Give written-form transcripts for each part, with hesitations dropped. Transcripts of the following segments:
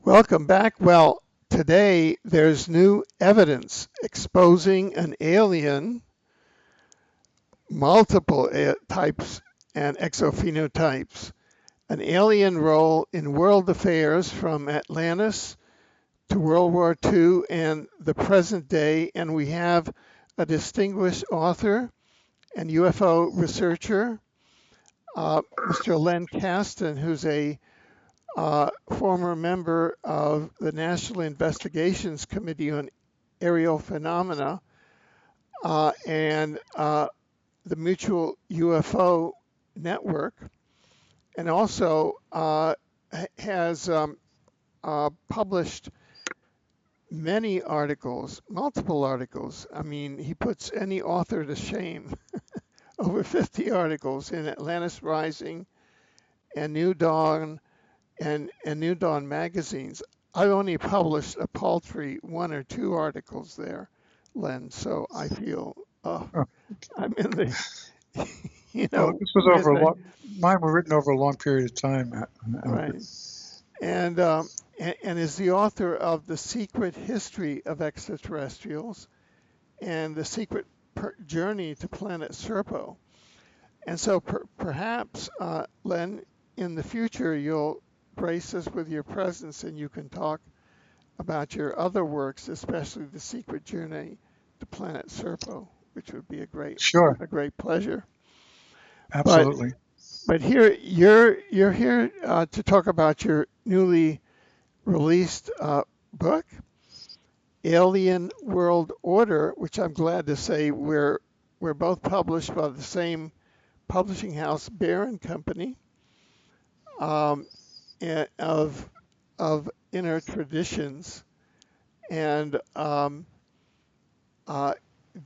Welcome back. Well, today there's new evidence exposing an alien, multiple types and exophenotypes, an alien role in world affairs from Atlantis to World War II and the present day. And we have a distinguished author and UFO researcher, Mr. Len Kasten, who's a former member of the National Investigations Committee on Aerial Phenomena and the Mutual UFO Network, and also has published many articles, multiple articles. I mean, he puts any author to shame. Over 50 articles in Atlantis Rising and New Dawn and New Dawn magazines. I've only published a paltry 1 or 2 articles there, Len. So I feel I'm in the, Well, this was over a long. Mine were written over a long period of time. Right, and is the author of The Secret History of Extraterrestrials and The Secret Journey to Planet Serpo. And so perhaps, Len, in the future, you'll grace us with your presence and you can talk about your other works, especially The Secret Journey to Planet Serpo, which would be a great pleasure. Absolutely. But here you're here to talk about your newly released book, Alien World Order, which I'm glad to say we're both published by the same publishing house, Bear and Company, of Inner Traditions, and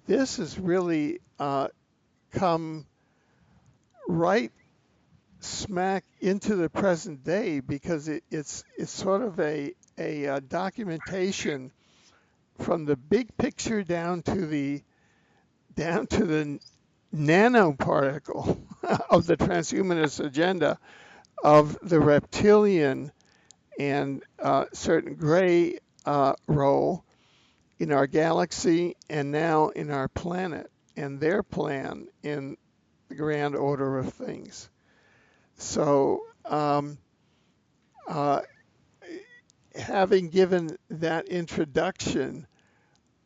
this has really come right smack into the present day because it's sort of a documentation from the big picture down to the nanoparticle of the transhumanist agenda of the reptilian and certain gray role in our galaxy and now in our planet and their plan in the grand order of things. So having given that introduction,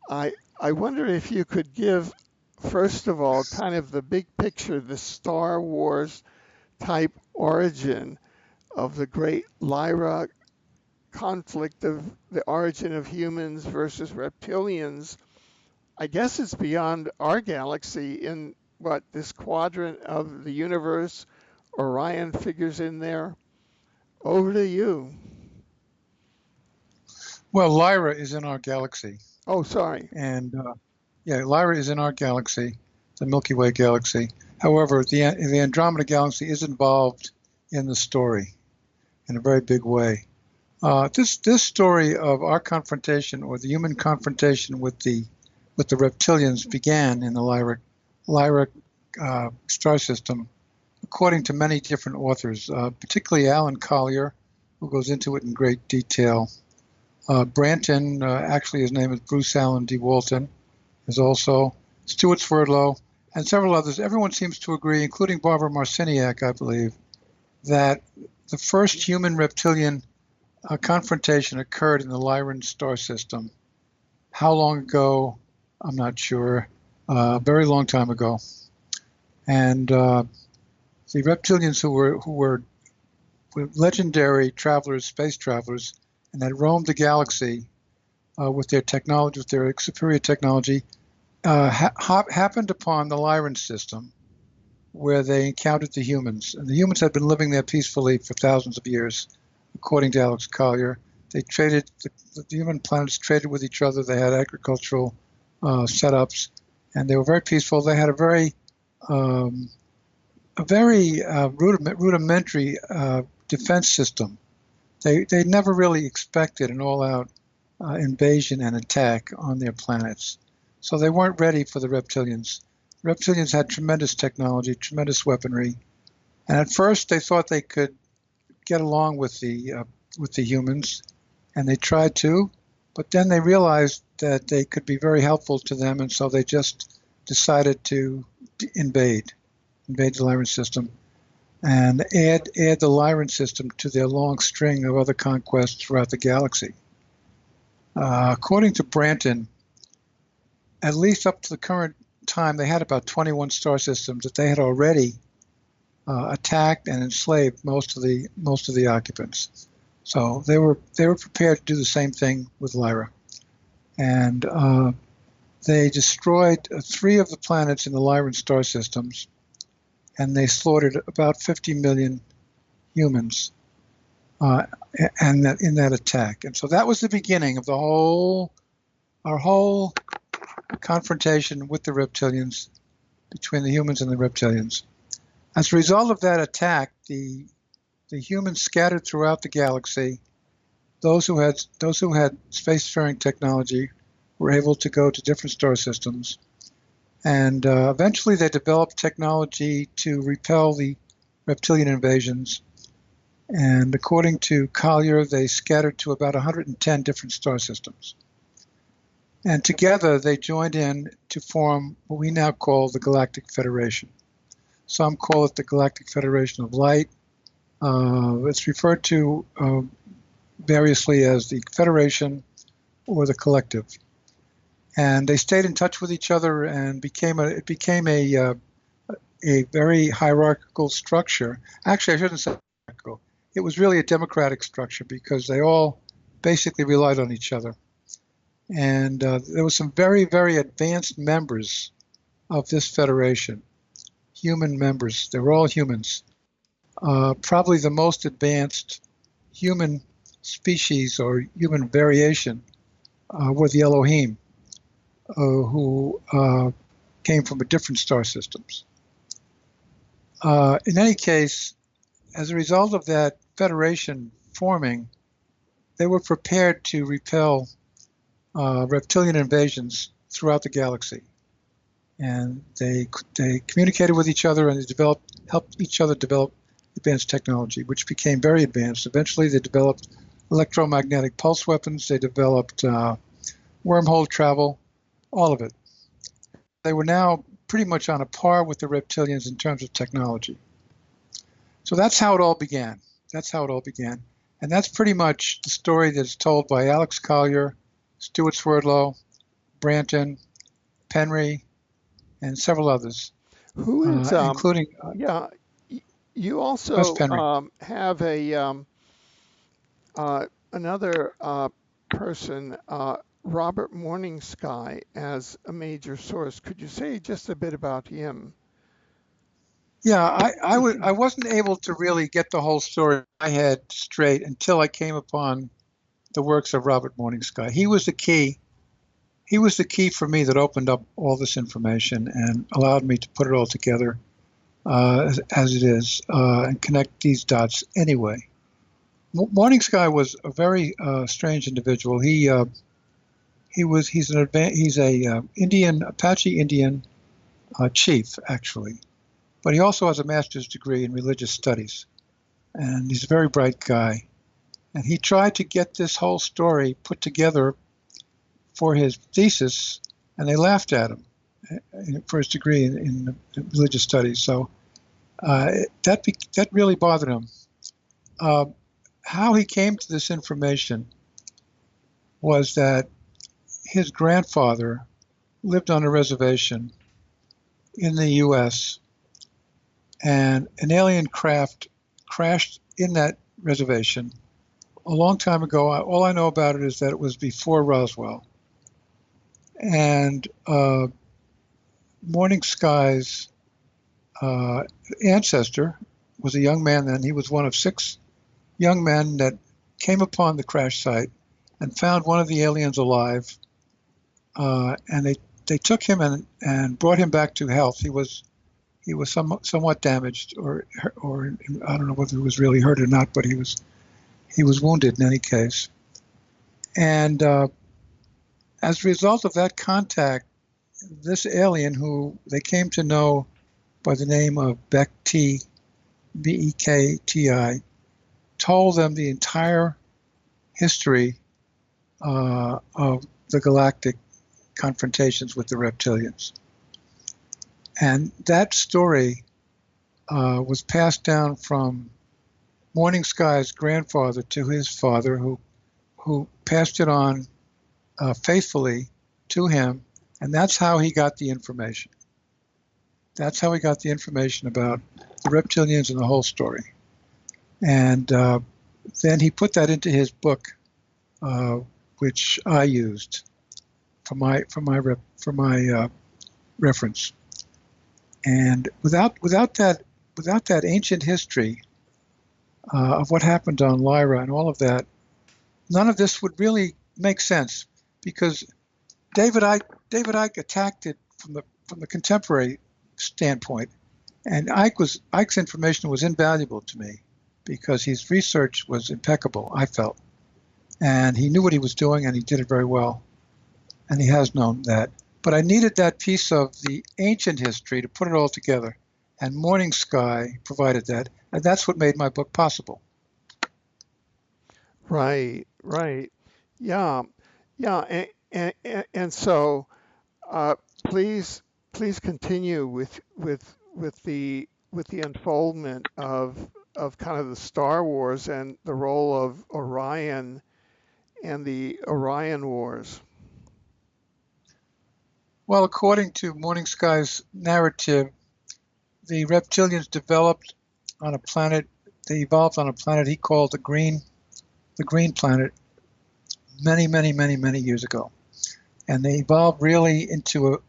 I wonder if you could give, first of all, kind of the big picture, the Star Wars type origin of the great Lyra conflict of the origin of humans versus reptilians. I guess it's beyond our galaxy in this quadrant of the universe. Orion figures in there. Over to you. Well, Lyra is in our galaxy. Oh, sorry. And Lyra is in our galaxy, the Milky Way galaxy. However, the Andromeda galaxy is involved in the story in a very big way. This story of our confrontation, or the human confrontation with the reptilians, began in the Lyra star system, according to many different authors, particularly Alan Collier, who goes into it in great detail. Branton, actually his name is Bruce Allen D. Walton, is also Stuart Swerdlow, and several others. Everyone seems to agree, including Barbara Marciniak, I believe, that the first human-reptilian confrontation occurred in the Lyran star system. How long ago? I'm not sure. A very long time ago. And the reptilians who were legendary travelers, space travelers, and had roamed the galaxy with their technology, with their superior technology, happened upon the Lyran system, where they encountered the humans. And the humans had been living there peacefully for thousands of years, according to Alex Collier. They traded, the human planets traded with each other. They had agricultural setups, and they were very peaceful. They had a very rudimentary defense system. They never really expected an all-out invasion and attack on their planets. So they weren't ready for the reptilians. Reptilians had tremendous technology, tremendous weaponry, and at first they thought they could get along with the humans, And they tried to, but then they realized that they could be very helpful to them, and so they just decided to invade the Lyran system and add the Lyran system to their long string of other conquests throughout the galaxy. According to Branton, at least up to the current time, they had about 21 star systems that they had already attacked and enslaved most of the occupants. So they were prepared to do the same thing with Lyra, and they destroyed 3 of the planets in the Lyran star systems, and they slaughtered about 50 million humans, and in that attack. And so that was the beginning of our whole confrontation with the Reptilians, between the humans and the Reptilians. As a result of that attack, the humans scattered throughout the galaxy. Those who had spacefaring technology were able to go to different star systems, and eventually they developed technology to repel the Reptilian invasions. And according to Collier, they scattered to about 110 different star systems. And together they joined in to form what we now call the Galactic Federation. Some call it the Galactic Federation of Light. It's referred to variously as the Federation or the Collective. And they stayed in touch with each other, and it became a very hierarchical structure. Actually, I shouldn't say hierarchical. It was really a democratic structure because they all basically relied on each other. And there were some very, very advanced members of this federation, human members. They were all humans. Probably the most advanced human species or human variation were the Elohim, who came from different star systems. In any case, as a result of that federation forming, they were prepared to repel reptilian invasions throughout the galaxy. And they communicated with each other, and they helped each other develop advanced technology, which became very advanced. Eventually, they developed electromagnetic pulse weapons. They developed wormhole travel, all of it. They were now pretty much on a par with the Reptilians in terms of technology. So that's how it all began. And that's pretty much the story that's told by Alex Collier, Stuart Swerdlow, Branton, Penry, and several others, Who is including yeah? You also Wes Penry. have a another person, Robert Morningsky, as a major source. Could you say just a bit about him? Yeah, I wasn't able to really get the whole story in my head straight until I came upon the works of Robert Morningsky. He was the key. He was the key for me that opened up all this information and allowed me to put it all together as it is and connect these dots anyway. Morningsky was a very strange individual. He's a Apache Indian chief, actually, but he also has a master's degree in religious studies, and he's a very bright guy. And he tried to get this whole story put together for his thesis, and they laughed at him for his degree in religious studies. So that really bothered him. How he came to this information was that his grandfather lived on a reservation in the U.S., and an alien craft crashed in that reservation a long time ago. All I know about it is that it was before Roswell. And Morningsky's ancestor was a young man then. He was one of 6 young men that came upon the crash site and found one of the aliens alive. And they took him and brought him back to health. He was somewhat damaged, or I don't know whether he was really hurt or not, but he was wounded in any case. And as a result of that contact, this alien, who they came to know by the name of Bekti, B-E-K-T-I, told them the entire history of the galactic confrontations with the reptilians. And that story was passed down from Morning Sky's grandfather to his father, who passed it on faithfully to him, and that's how he got the information. That's how he got the information about the reptilians and the whole story. And then he put that into his book, which I used for my reference. And without that ancient history of what happened on Lyra and all of that, none of this would really make sense, because David Icke attacked it from the contemporary standpoint, and Icke's information was invaluable to me because his research was impeccable, I felt, and he knew what he was doing, and he did it very well, and he has known that. But I needed that piece of the ancient history to put it all together, and Morning Sky provided that, and that's what made my book possible. Right. Yeah. And so please continue with the unfoldment of kind of the Star Wars and the role of Orion and the Orion Wars. Well, according to Morning Sky's narrative, the reptilians developed on a planet. They evolved on a planet he called the Green Planet many years ago, and they evolved really into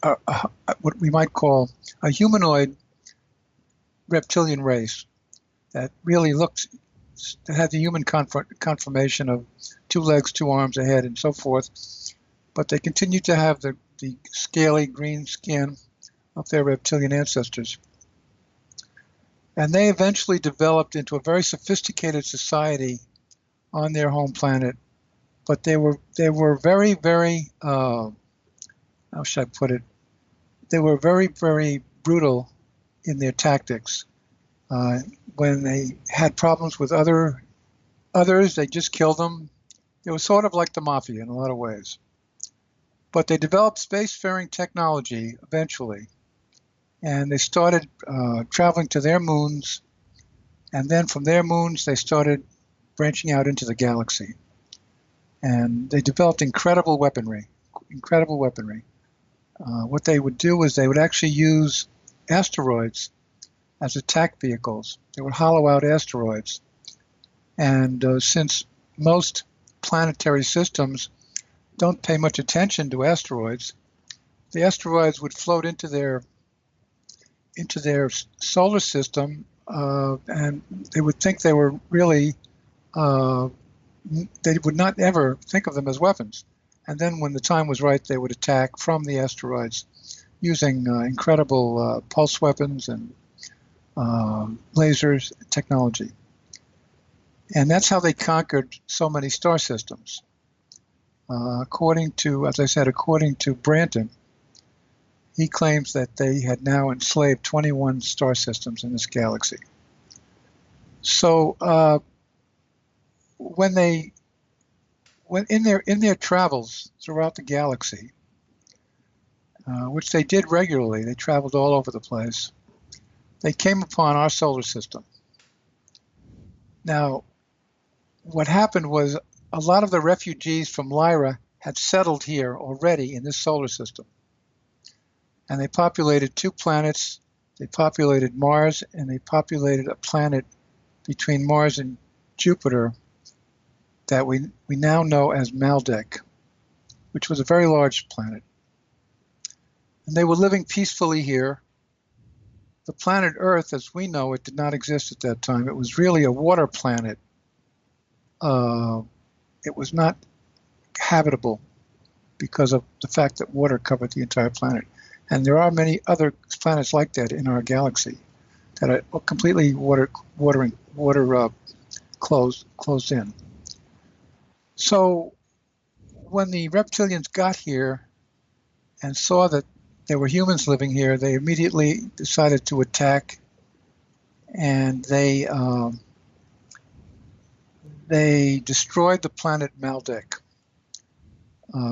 what we might call a humanoid reptilian race that really that had the human conformation of 2 legs, 2 arms, a head, and so forth. But they continued to have the scaly green skin of their reptilian ancestors. And they eventually developed into a very sophisticated society on their home planet. But they were very, very, how should I put it? They were very, very brutal in their tactics. When they had problems with others, they just killed them. It was sort of like the mafia in a lot of ways. But they developed spacefaring technology eventually, and they started traveling to their moons, and then from their moons they started branching out into the galaxy. And they developed incredible weaponry. What they would do is they would actually use asteroids as attack vehicles. They would hollow out asteroids. And since most planetary systems don't pay much attention to asteroids, the asteroids would float into their solar system, and they would think they were really, they would not ever think of them as weapons. And then when the time was right, they would attack from the asteroids using incredible pulse weapons and lasers technology. And that's how they conquered so many star systems. According to Branton, he claims that they had now enslaved 21 star systems in this galaxy. So when in their travels throughout the galaxy, which they did regularly, they traveled all over the place, they came upon our solar system. Now, what happened was a lot of the refugees from Lyra had settled here already in this solar system. And they populated 2 planets. They populated Mars, and they populated a planet between Mars and Jupiter that we now know as Maldek, which was a very large planet. And they were living peacefully here. The planet Earth, as we know it, did not exist at that time. It was really a water planet. It was not habitable because of the fact that water covered the entire planet. And there are many other planets like that in our galaxy that are completely water closed in. So when the reptilians got here and saw that there were humans living here, they immediately decided to attack, and they they destroyed the planet Maldek.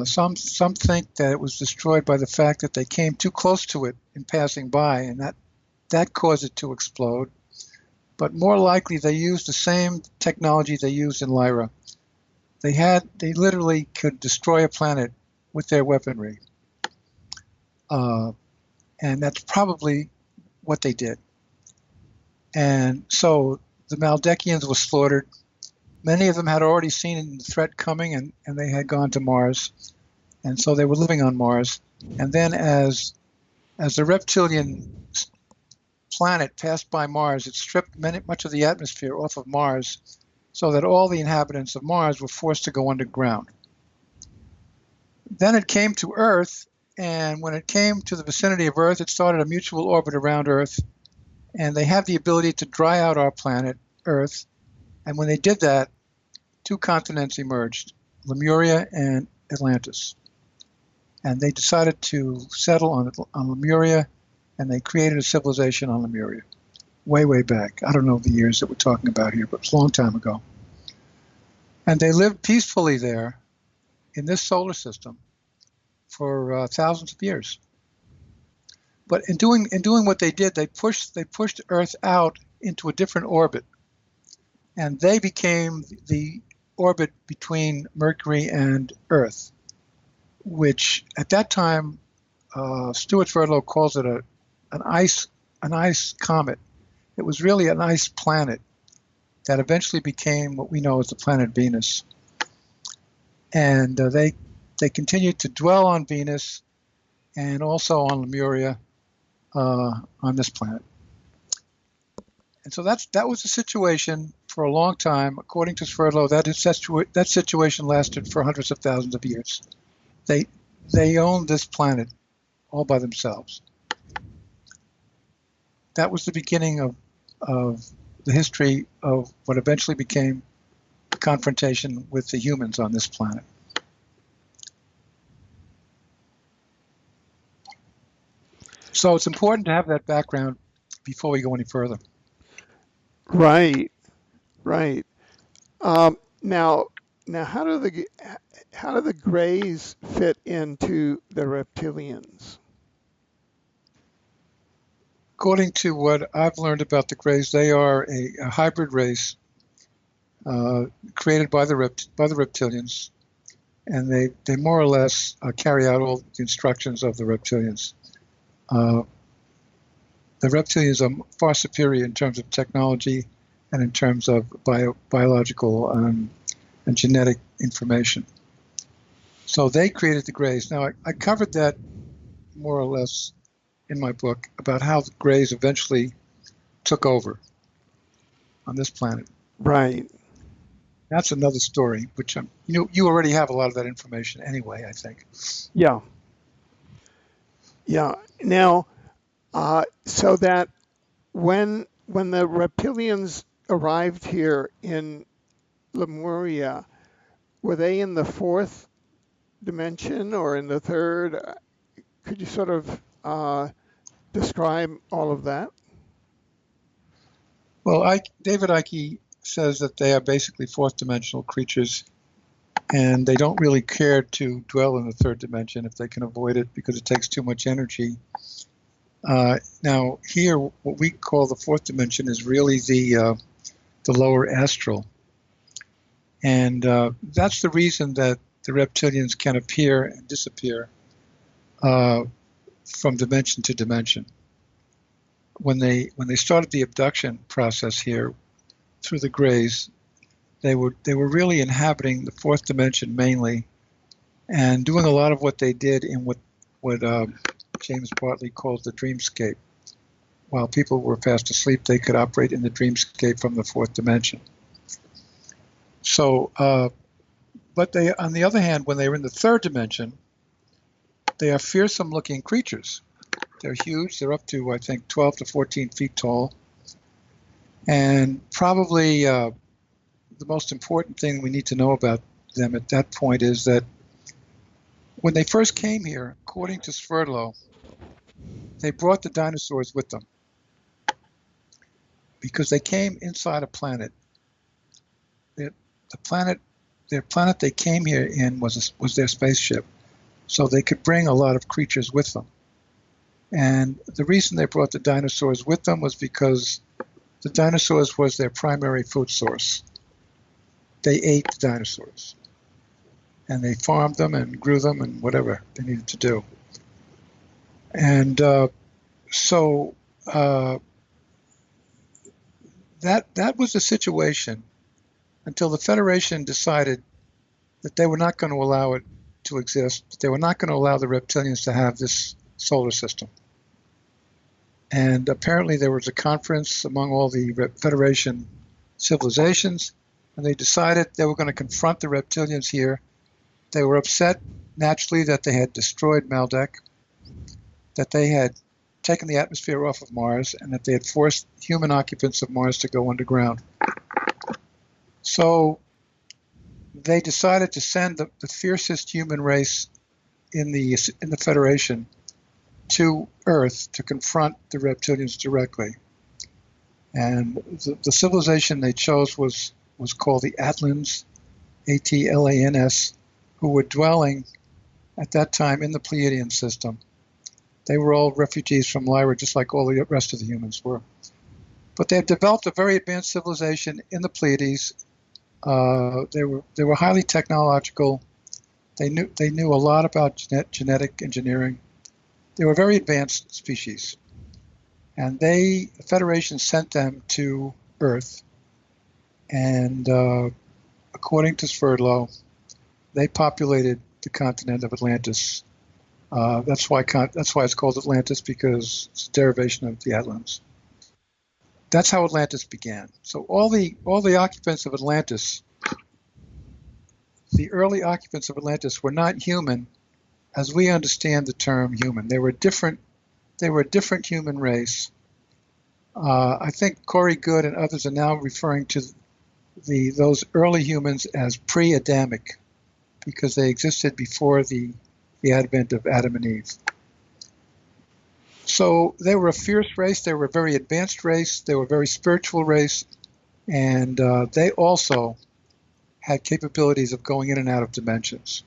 Some think that it was destroyed by the fact that they came too close to it in passing by, and that caused it to explode. But more likely, they used the same technology they used in Lyra. They literally could destroy a planet with their weaponry, and that's probably what they did. And so the Maldekians were slaughtered. Many of them had already seen the threat coming, and they had gone to Mars, and so they were living on Mars. And then as the reptilian planet passed by Mars, it stripped much of the atmosphere off of Mars, so that all the inhabitants of Mars were forced to go underground. Then it came to Earth, and when it came to the vicinity of Earth, it started a mutual orbit around Earth, and they have the ability to dry out our planet, Earth. And when they did that, two continents emerged, Lemuria and Atlantis. And they decided to settle on Lemuria, and they created a civilization on Lemuria, way, way back. I don't know the years that we're talking about here, but it's a long time ago. And they lived peacefully there in this solar system for thousands of years. But in doing what they did, they pushed Earth out into a different orbit, and they became the orbit between Mercury and Earth, which at that time Stuart Sverdlow calls it an ice comet. It was really an ice planet that eventually became what we know as the planet Venus. And they continued to dwell on Venus and also on Lemuria on this planet. And so that was the situation for a long time. According to Sverdlow, that situation lasted for hundreds of thousands of years. They owned this planet all by themselves. That was the beginning of the history of what eventually became the confrontation with the humans on this planet. So it's important to have that background before we go any further. Right, right. Now, how do the Greys fit into the Reptilians? According to what I've learned about the Greys, they are a hybrid race created by the Reptilians, and they more or less carry out all the instructions of the Reptilians. The Reptilians are far superior in terms of technology and in terms of biological and genetic information. So they created the Greys. Now, I covered that more or less in my book about how the Greys eventually took over on this planet. Right. That's another story, which you already have a lot of that information anyway, I think. Yeah. Yeah. Now, so that when the Reptilians arrived here in Lemuria, were they in the fourth dimension or in the third? Could you sort of describe all of that? Well, David Icke says that they are basically fourth dimensional creatures, and they don't really care to dwell in the third dimension if they can avoid it because it takes too much energy. Now, here, what we call the fourth dimension is really the lower astral. And that's the reason that the reptilians can appear and disappear from dimension to dimension. When they started the abduction process here through the Greys, they were really inhabiting the fourth dimension mainly, and doing a lot of what they did in what James Bartley calls the dreamscape. While people were fast asleep, they could operate in the dreamscape from the fourth dimension. So, but they, on the other hand, when they were in the third dimension, they are fearsome-looking creatures. They're huge. They're up to, I think, 12 to 14 feet tall. And probably the most important thing we need to know about them at that point is that when they first came here, according to Sverdlow, they brought the dinosaurs with them because they came inside a planet. their planet they came here in was their spaceship, so they could bring a lot of creatures with them. And the reason they brought the dinosaurs with them was because the dinosaurs was their primary food source. They ate the dinosaurs, and they farmed them and grew them and whatever they needed to do. And so that was the situation until the Federation decided that they were not going to allow it to exist, that they were not going to allow the reptilians to have this solar system. And apparently there was a conference among all the Federation civilizations, and they decided they were going to confront the reptilians here. They were upset, naturally, that they had destroyed Maldek, that they had taken the atmosphere off of Mars, and that they had forced human occupants of Mars to go underground. So they decided to send the fiercest human race in the Federation to Earth to confront the reptilians directly. And the civilization they chose was called the Outlands, Atlans, who were dwelling at that time in the Pleiadian system. They were all refugees from Lyra, just like all the rest of the humans were. But they had developed a very advanced civilization in the Pleiades. They were highly technological. They knew a lot about genetic engineering. They were a very advanced species. And the Federation sent them to Earth. And according to Sverdlow, they populated the continent of Atlantis. That's why it's called Atlantis, because it's a derivation of the Outlands. That's how Atlantis began. So all the occupants of Atlantis, the early occupants of Atlantis, were not human as we understand the term human. They were a different human race. I think Corey Goode and others are now referring to those early humans as pre-Adamic, because they existed before the advent of Adam and Eve. So they were a fierce race. They were a very advanced race. They were a very spiritual race. And they also had capabilities of going in and out of dimensions.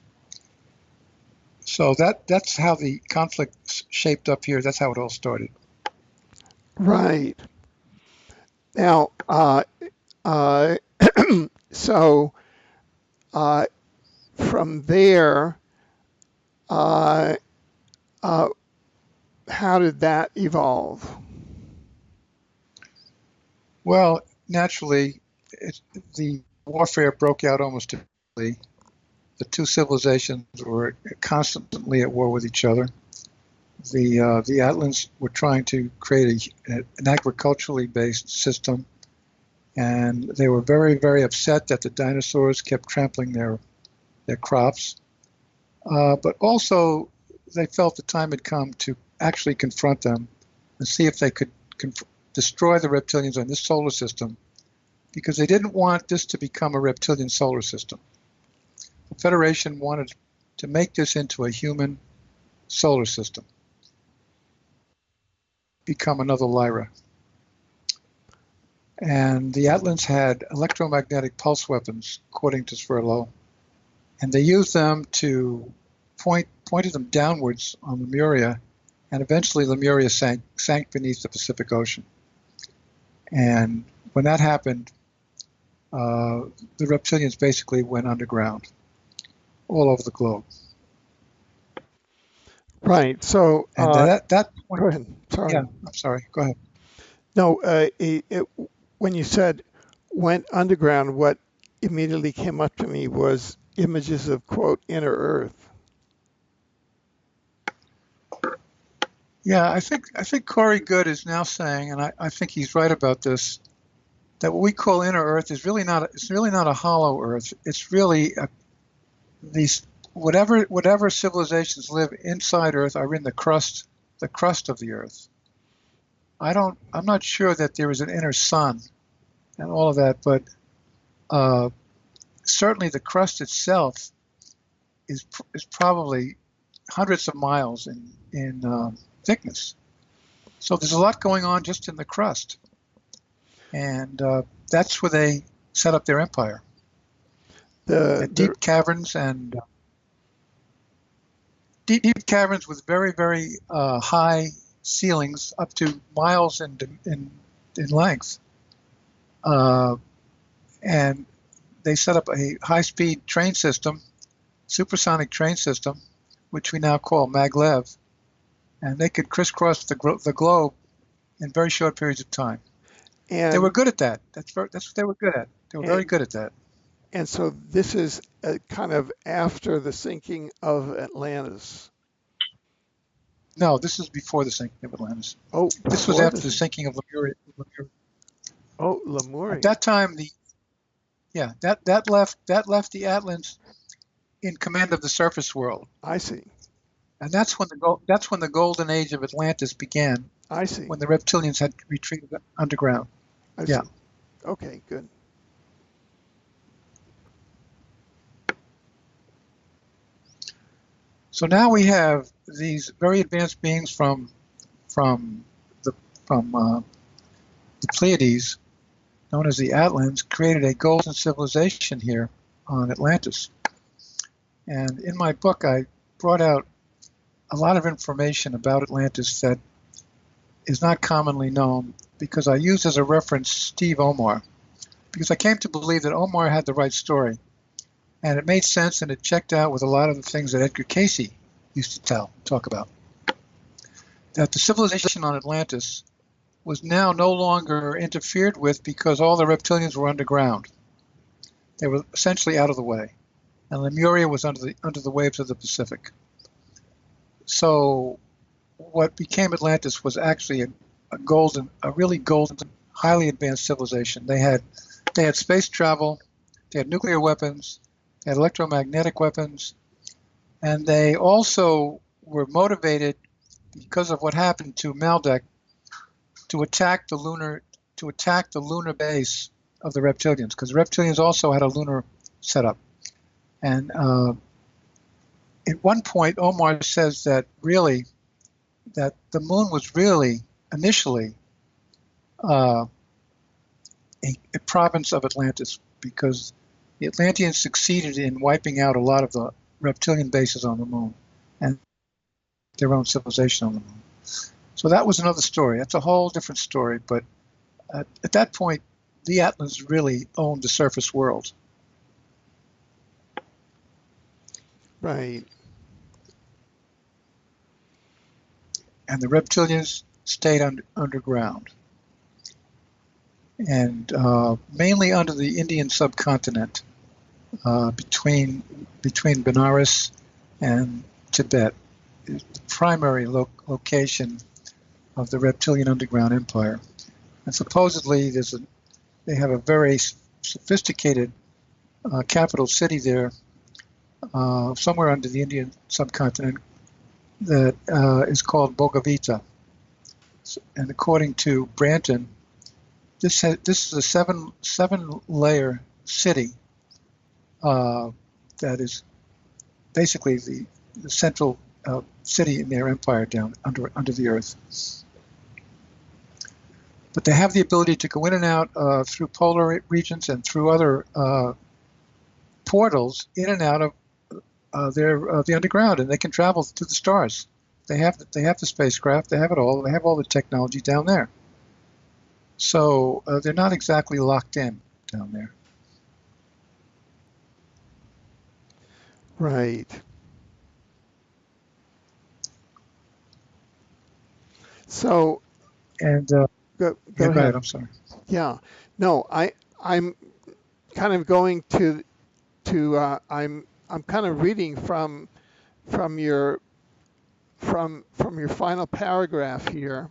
So that's how the conflict shaped up here. That's how it all started. Right. Now, so from there, how did that evolve? Well, naturally, the warfare broke out almost immediately. The two civilizations were constantly at war with each other. The Outlands were trying to create an agriculturally based system, and they were very, very upset that the dinosaurs kept trampling their crops. But also, they felt the time had come to actually confront them and see if they could destroy the reptilians on this solar system, because they didn't want this to become a reptilian solar system. The Federation wanted to make this into a human solar system, become another Lyra. And the Outlands had electromagnetic pulse weapons, according to Sverdlow, and they used them to pointed them downwards on Lemuria, and eventually Lemuria sank beneath the Pacific Ocean. And when that happened, the reptilians basically went underground all over the globe. Right. So and that go ahead. Sorry. Yeah, I'm sorry. Go ahead. No, when you said went underground, what immediately came up to me was images of, quote, inner Earth. Yeah, I think Corey Goode is now saying, and I think he's right about this, that what we call inner Earth is really not a hollow Earth. It's really these whatever civilizations live inside Earth are in the crust of the Earth. I'm not sure that there is an inner sun and all of that, but certainly the crust itself is probably hundreds of miles in thickness. So there's a lot going on just in the crust, and that's where they set up their empire. The And the deep caverns with very, very high ceilings, up to miles in length. And they set up a high-speed train system, supersonic train system, which we now call maglev, and they could crisscross the globe in very short periods of time. They were and good at that. That's what they were good at. They were very and good at that. and so this is kind of after the sinking of Atlantis. No, this is before the sinking of Atlantis. Oh, This was before after the this. sinking of Lemuria. Oh, At Lemuria. that time, that left the Atlantis in command of the surface world, I see. and that's when the golden age of Atlantis began, I see. when the reptilians had retreated underground. I Yeah. see. Okay, good. So now we have these very advanced beings from the from the Pleiades, known as the Outlands, created a golden civilization here on Atlantis. And in my book, I brought out a lot of information about Atlantis that is not commonly known, because I used as a reference Steve Omar, because I came to believe that Omar had the right story, and it made sense, and it checked out with a lot of the things that Edgar Cayce used to talk about. That the civilization on Atlantis was now no longer interfered with because all the reptilians were underground. They were essentially out of the way, and Lemuria was under the waves of the Pacific. So what became Atlantis was actually a really golden, highly advanced civilization. They had space travel, they had nuclear weapons, they had electromagnetic weapons, and they also were motivated, because of what happened to Maldek, to attack the lunar base of the reptilians, because the reptilians also had a lunar setup. And at one point, Omar says that the moon was really initially a province of Atlantis, because the Atlanteans succeeded in wiping out a lot of the reptilian bases on the moon and their own civilization on the moon. So that was another story. That's a whole different story. But at that point, the Atlanteans really owned the surface world. Right. And the reptilians stayed underground, and mainly under the Indian subcontinent, between Benares and Tibet, is the primary location of the reptilian underground empire. And supposedly they have a very sophisticated capital city there, somewhere under the Indian subcontinent, that is called Bogavita. And according to Branton, this is a seven layer city that is basically the central city in their empire down under the earth. But they have the ability to go in and out through polar regions and through other portals in and out of the underground, and they can travel to the stars. They have the spacecraft. They have it all. They have all the technology down there. So they're not exactly locked in down there. Right. So And go yeah, go ahead. ahead. I'm sorry. Yeah. No, I'm kind of going to I'm kind of reading from your from your final paragraph here,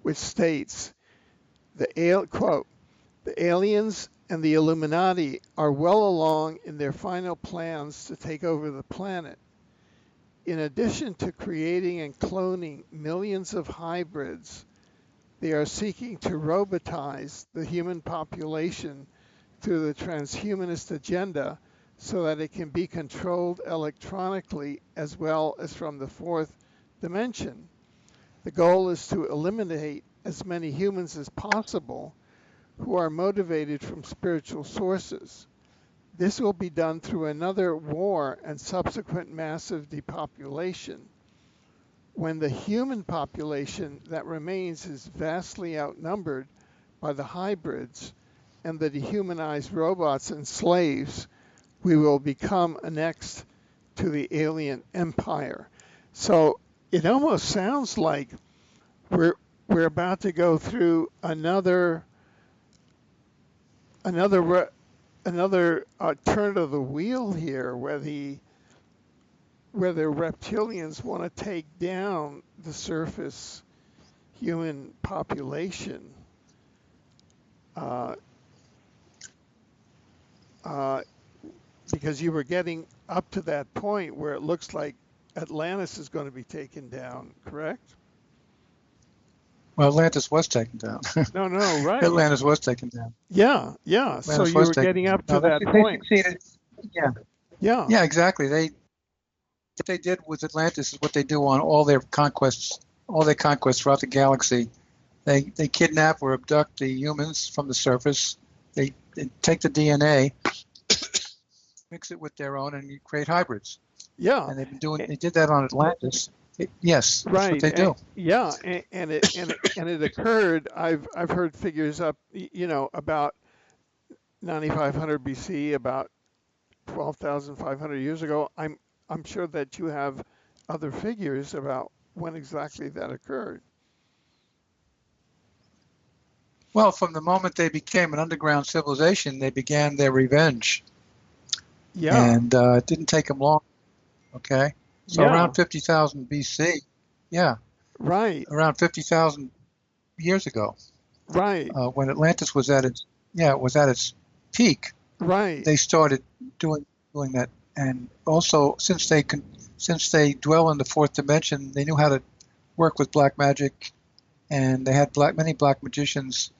which states quote, the aliens and the Illuminati are well along in their final plans to take over the planet. In addition to creating and cloning millions of hybrids, they are seeking to robotize the human population through the transhumanist agenda so that it can be controlled electronically as well as from the fourth dimension. The goal is to eliminate as many humans as possible who are motivated from spiritual sources. this will be done through another war and subsequent massive depopulation. When the human population that remains is vastly outnumbered by the hybrids and the dehumanized robots and slaves, we will become annexed to the alien empire. So it almost sounds like we're about to go through another turn of the wheel here, where the reptilians want to take down the surface human population. Because you were getting up to that point where it looks like Atlantis is going to be taken down, correct? Well, Atlantis was taken down. No, right. Atlantis was taken down. Yeah. Atlantis So you were getting up to that point. They succeeded. Yeah, exactly. What they did with Atlantis is what they do on all their conquests throughout the galaxy. They kidnap or abduct the humans from the surface. They take the DNA, mix it with their own, and you create hybrids. Yeah. And they did that on Atlantis. Yes, right. That's what they do. And it occurred. I've heard figures up, about 9,500 BC, about 12,500 years ago. I'm sure that you have other figures about when exactly that occurred. Well, from the moment they became an underground civilization, they began their revenge. Yeah. And it didn't take them long. Okay. So around 50,000 BC. Yeah. Right. Around 50,000 years ago. Right. When Atlantis was at its peak. Right. They started doing that, and also since they dwell in the fourth dimension, they knew how to work with black magic, and they had many black magicians,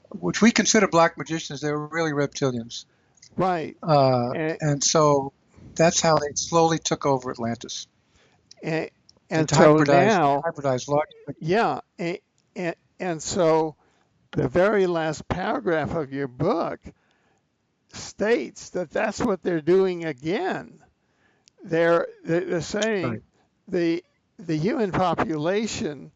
which we consider black magicians. They were really reptilians. Right. And so that's how they slowly took over Atlantis. And so now, hybridized large. Yeah. And so the very last paragraph of your book states that that's what they're doing again. They're saying the human population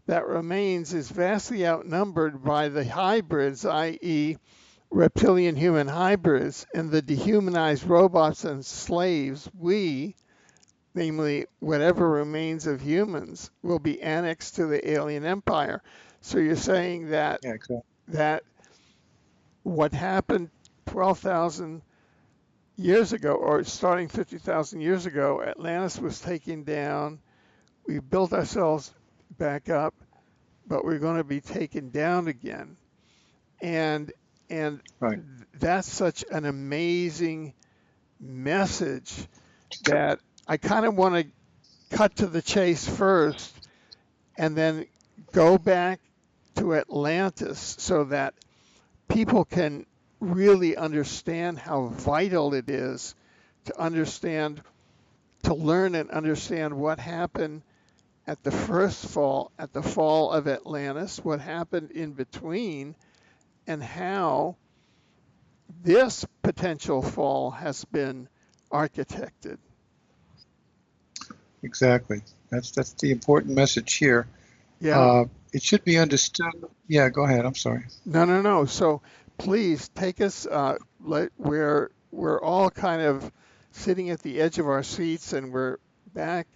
that remains is vastly outnumbered by the hybrids, i.e. reptilian human hybrids, and the dehumanized robots and slaves, namely whatever remains of humans, will be annexed to the alien empire. So you're saying that that what happened 12,000 years ago, or starting 50,000 years ago, Atlantis was taken down. We built ourselves back up, but we're going to be taken down again. And that's such an amazing message that I kind of want to cut to the chase first and then go back to Atlantis so that people can really understand how vital it is to learn and understand what happened at the fall of Atlantis, what happened in between, and how this potential fall has been architected. Exactly. That's the important message here. Yeah. It should be understood. Yeah, go ahead. I'm sorry. No. So please take us. We're all kind of sitting at the edge of our seats, and we're back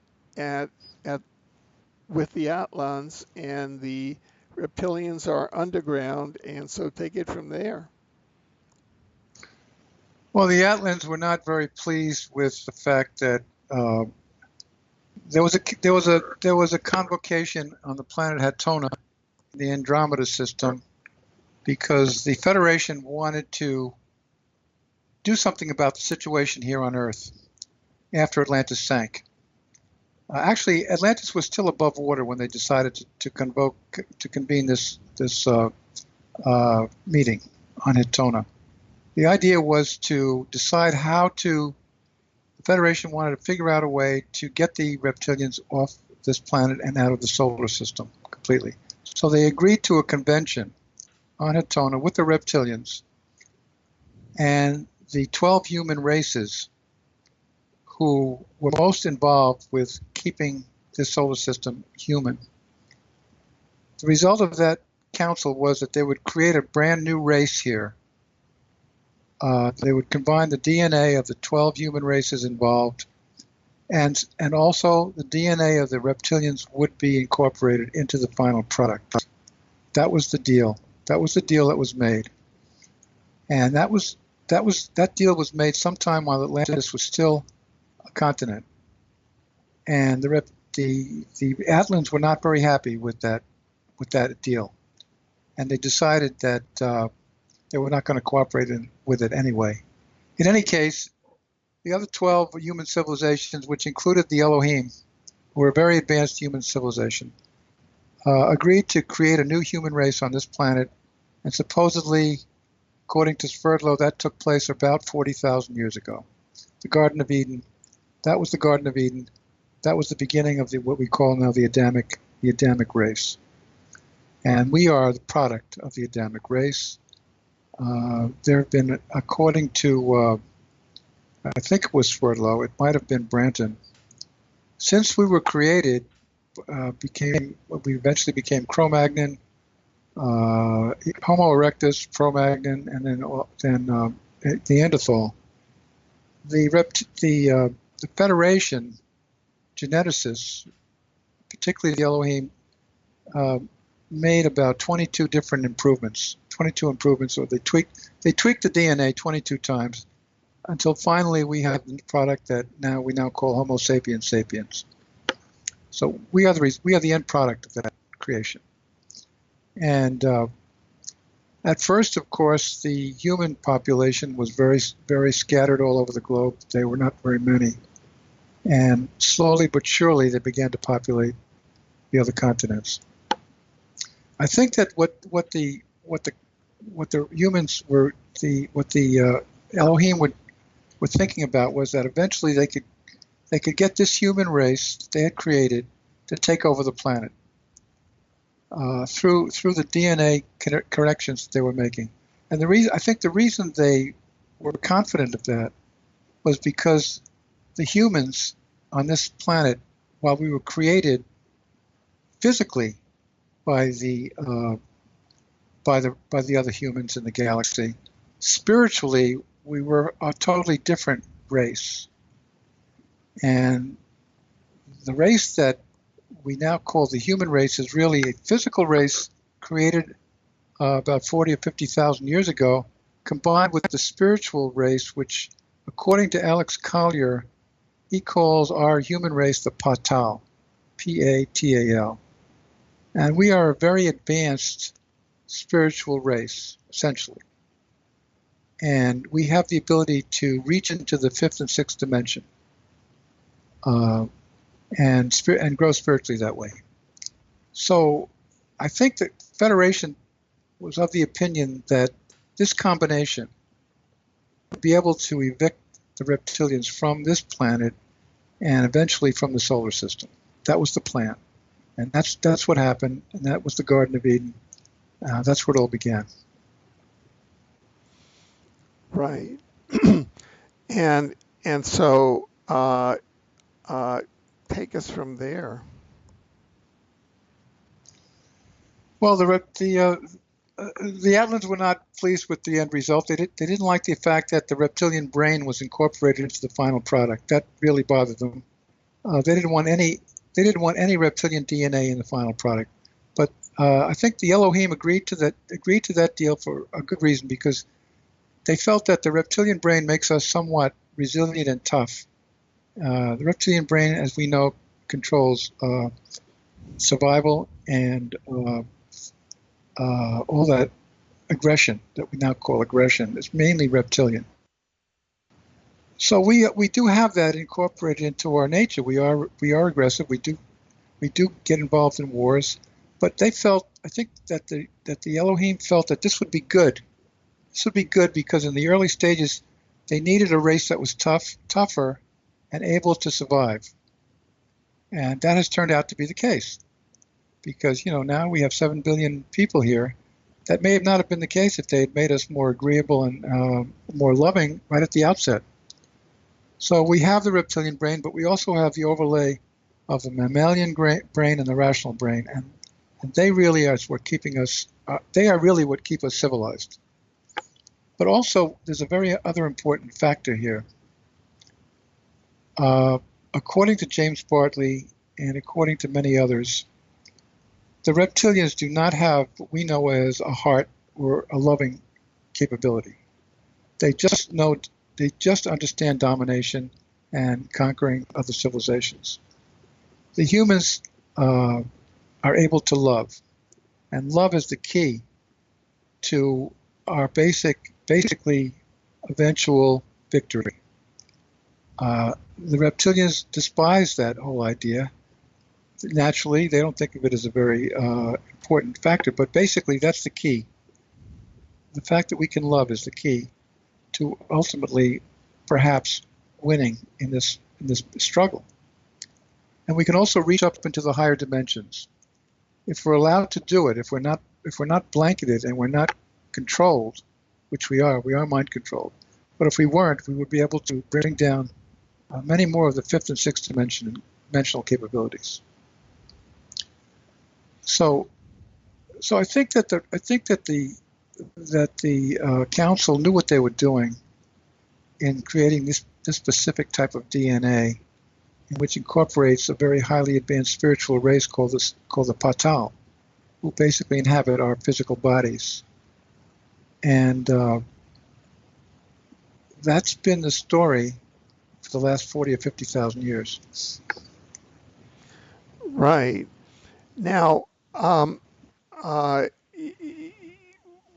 with the Outlands, and the Reptilians are underground, and so take it from there. Well, the Outlands were not very pleased with the fact that there was a convocation on the planet Hatona, the Andromeda system, because the Federation wanted to do something about the situation here on Earth after Atlantis sank. Actually, Atlantis was still above water when they decided to convene this meeting on Hatona. The idea was to decide the Federation wanted to figure out a way to get the reptilians off this planet and out of the solar system completely. So they agreed to a convention on Hatona with the reptilians, and the 12 human races who were most involved with keeping this solar system human. The result of that council was that they would create a brand new race here. They would combine the DNA of the 12 human races involved, and also the DNA of the reptilians would be incorporated into the final product. That was the deal. That was the deal that was made, and that deal was made sometime while Atlantis was still a continent, and the Outlands were not very happy with that deal, and they decided that they were not going to cooperate with it anyway. In any case, the other 12 human civilizations, which included the Elohim, who were a very advanced human civilization, agreed to create a new human race on this planet, and supposedly, according to Sverdlow, that took place about 40,000 years ago. The Garden of Eden, that was the Garden of Eden. That was the beginning of what we call now the Adamic race. And we are the product of the Adamic race. There have been, according to, I think it was Sverdlow, it might have been Branton, since we were created, we eventually became Cro-Magnon, Homo erectus, Cro-Magnon, and then Neanderthal. The Federation geneticists, particularly the Elohim, made about 22 different improvements, or they tweaked the DNA 22 times until finally we have the product that we now call Homo sapiens sapiens. So we are the end product of that creation. And at first, of course, the human population was very, very scattered all over the globe. They were not very many. And slowly but surely, they began to populate the other continents. I think that what the humans were, what the Elohim were thinking about was that eventually they could get this human race they had created to take over the planet through the DNA corrections that they were making. And I think the reason they were confident of that was because the humans on this planet, while we were created physically by the other humans in the galaxy, spiritually we were a totally different race. And the race that we now call the human race is really a physical race created about 40 or 50,000 years ago, combined with the spiritual race, which, according to Alex Collier, he calls our human race the Patal, P-A-T-A-L. And we are a very advanced spiritual race, essentially. And we have the ability to reach into the fifth and sixth dimension and grow spiritually that way. So I think that Federation was of the opinion that this combination would be able to evict the reptilians from this planet and eventually from the solar system. That was the plan. And that's what happened, and that was the Garden of Eden. That's where it all began. Right. and so take us from there. Well, the Outlands were not pleased with the end result. They didn't like the fact that the reptilian brain was incorporated into the final product. That really bothered them. They didn't want any reptilian DNA in the final product. But I think the Elohim agreed to that deal for a good reason, because they felt that the reptilian brain makes us somewhat resilient and tough. The reptilian brain, as we know, controls survival and all that aggression that we now call aggression. Is mainly reptilian. So we do have that incorporated into our nature. We are aggressive. We do get involved in wars, but they felt, I think that the Elohim felt that this would be good. This would be good because in the early stages, they needed a race that was tougher, and able to survive. And that has turned out to be the case, because now we have 7 billion people here, That may have not have been the case if they had made us more agreeable and more loving right at the outset. So we have the reptilian brain, but we also have the overlay of the mammalian brain and the rational brain, and they really are what keeping us. They are really what keep us civilized. But also, there's a very other important factor here. According to James Bartley and according to many others, the reptilians do not have what we know as a heart or a loving capability. They just understand domination and conquering other civilizations. The humans are able to love, and love is the key to our basically eventual victory. The reptilians despise that whole idea. Naturally, they don't think of it as a very important factor, but basically that's the key. The fact that we can love is the key to ultimately perhaps winning in this struggle. And we can also reach up into the higher dimensions. If we're allowed to do it, if we're not blanketed and we're not controlled, which we are mind controlled. But if we weren't, we would be able to bring down many more of the fifth and sixth dimensional capabilities. So I think that the council knew what they were doing in creating this specific type of DNA, which incorporates a very highly advanced spiritual race called the Patal, who basically inhabit our physical bodies. And that's been the story for the last 40 or 50,000 years. Right. Now,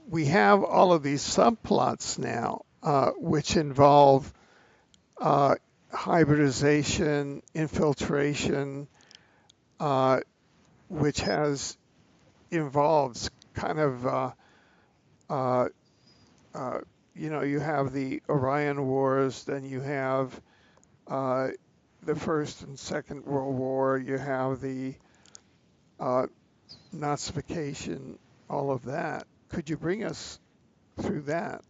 we have all of these subplots now, which involve hybridization, infiltration, which involves kind of, you have the Orion Wars, then you have the First and Second World War, you have the Nazification, all of that. Could you bring us through that?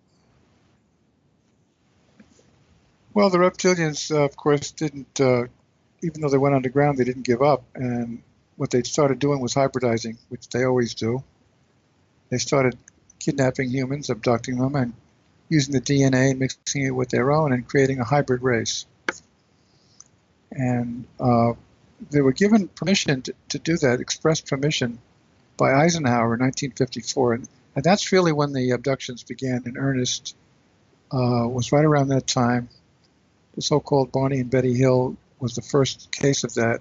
Well, the reptilians, of course, didn't, even though they went underground, they didn't give up. And what they started doing was hybridizing, which they always do. They started kidnapping humans, abducting them, and using the DNA and mixing it with their own and creating a hybrid race. And they were given permission to do that, express permission, by Eisenhower in 1954. And that's really when the abductions began in earnest, was right around that time. The so-called Barney and Betty Hill was the first case of that.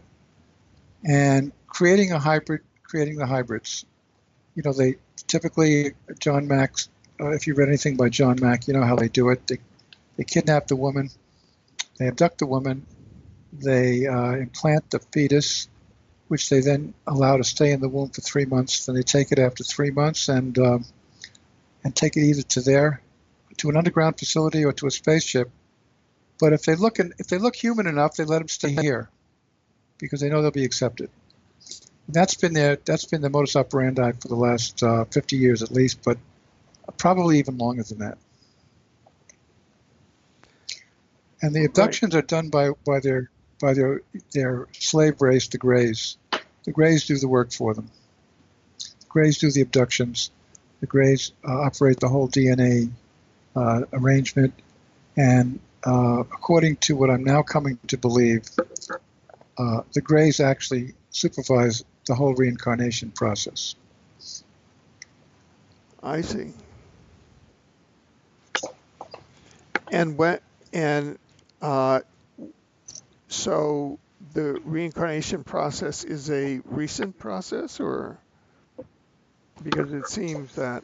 And creating the hybrids. You know, they typically, John Mack, if you read anything by John Mack, you know how they do it. They kidnap the woman, they abduct the woman, they implant the fetus, which they then allow to stay in the womb for 3 months. Then they take it after 3 months and take it either to an underground facility or to a spaceship. But if they look human enough, they let them stay here because they know they'll be accepted. And that's been the modus operandi for the last 50 years at least, but probably even longer than that. And the abductions are done by their slave race, the Greys. The Greys do the work for them. The Greys do the abductions. The Greys operate the whole DNA arrangement. And according to what I'm now coming to believe, the Greys actually supervise the whole reincarnation process. I see. So the reincarnation process is a recent process, or because it seems that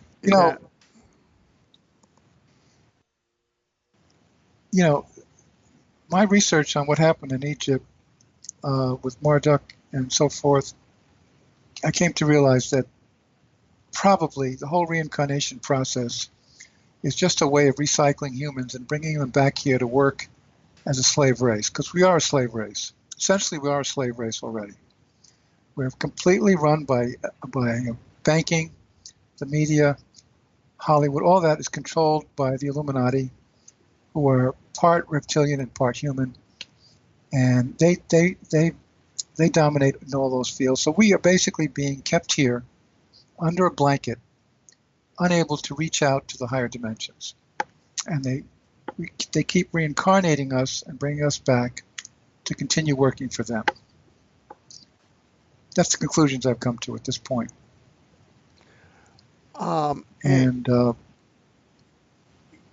my research on what happened in Egypt with Marduk and so forth, I came to realize that probably the whole reincarnation process is just a way of recycling humans and bringing them back here to work as a slave race, because we are a slave race. Essentially, we are a slave race already. We're completely run by banking, the media, Hollywood, all that is controlled by the Illuminati, who are part reptilian and part human, and they dominate in all those fields. So we are basically being kept here under a blanket, unable to reach out to the higher dimensions, and they keep reincarnating us and bringing us back to continue working for them. That's the conclusions I've come to at this point. And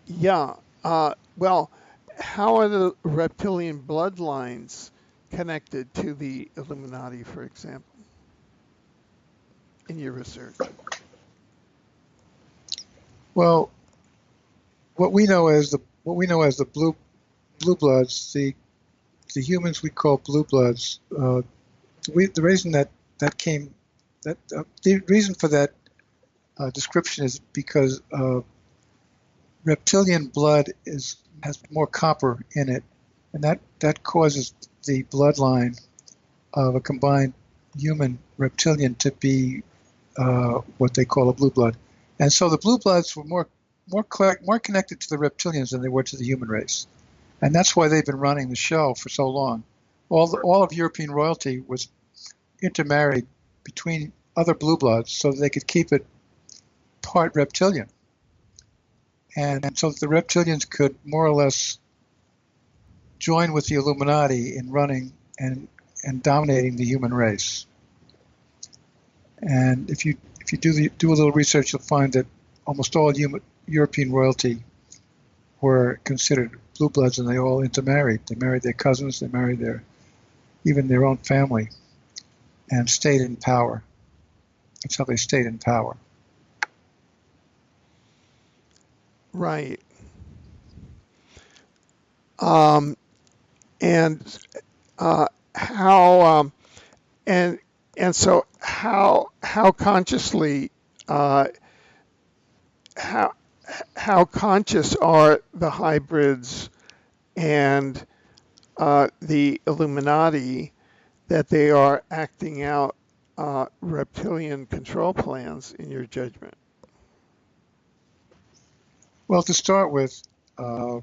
yeah, well, how are the reptilian bloodlines connected to the Illuminati, for example, in your research? Well, what we know as the blue bloods, the humans we call blue bloods. The reason the reason for that description is because reptilian blood has more copper in it, and that causes the bloodline of a combined human reptilian to be what they call a blue blood. And so the blue bloods were more connected to the reptilians than they were to the human race, and that's why they've been running the show for so long. All of European royalty was intermarried between other blue bloods so that they could keep it part reptilian, and so that the reptilians could more or less join with the Illuminati in running and dominating the human race. And if you do a little research, you'll find that almost all European royalty were considered blue bloods, and they all intermarried. They married their cousins, they married even their own family, and stayed in power. That's how they stayed in power. Right. So how consciously how conscious are the hybrids and the Illuminati that they are acting out reptilian control plans, in your judgment? Well, to start with, I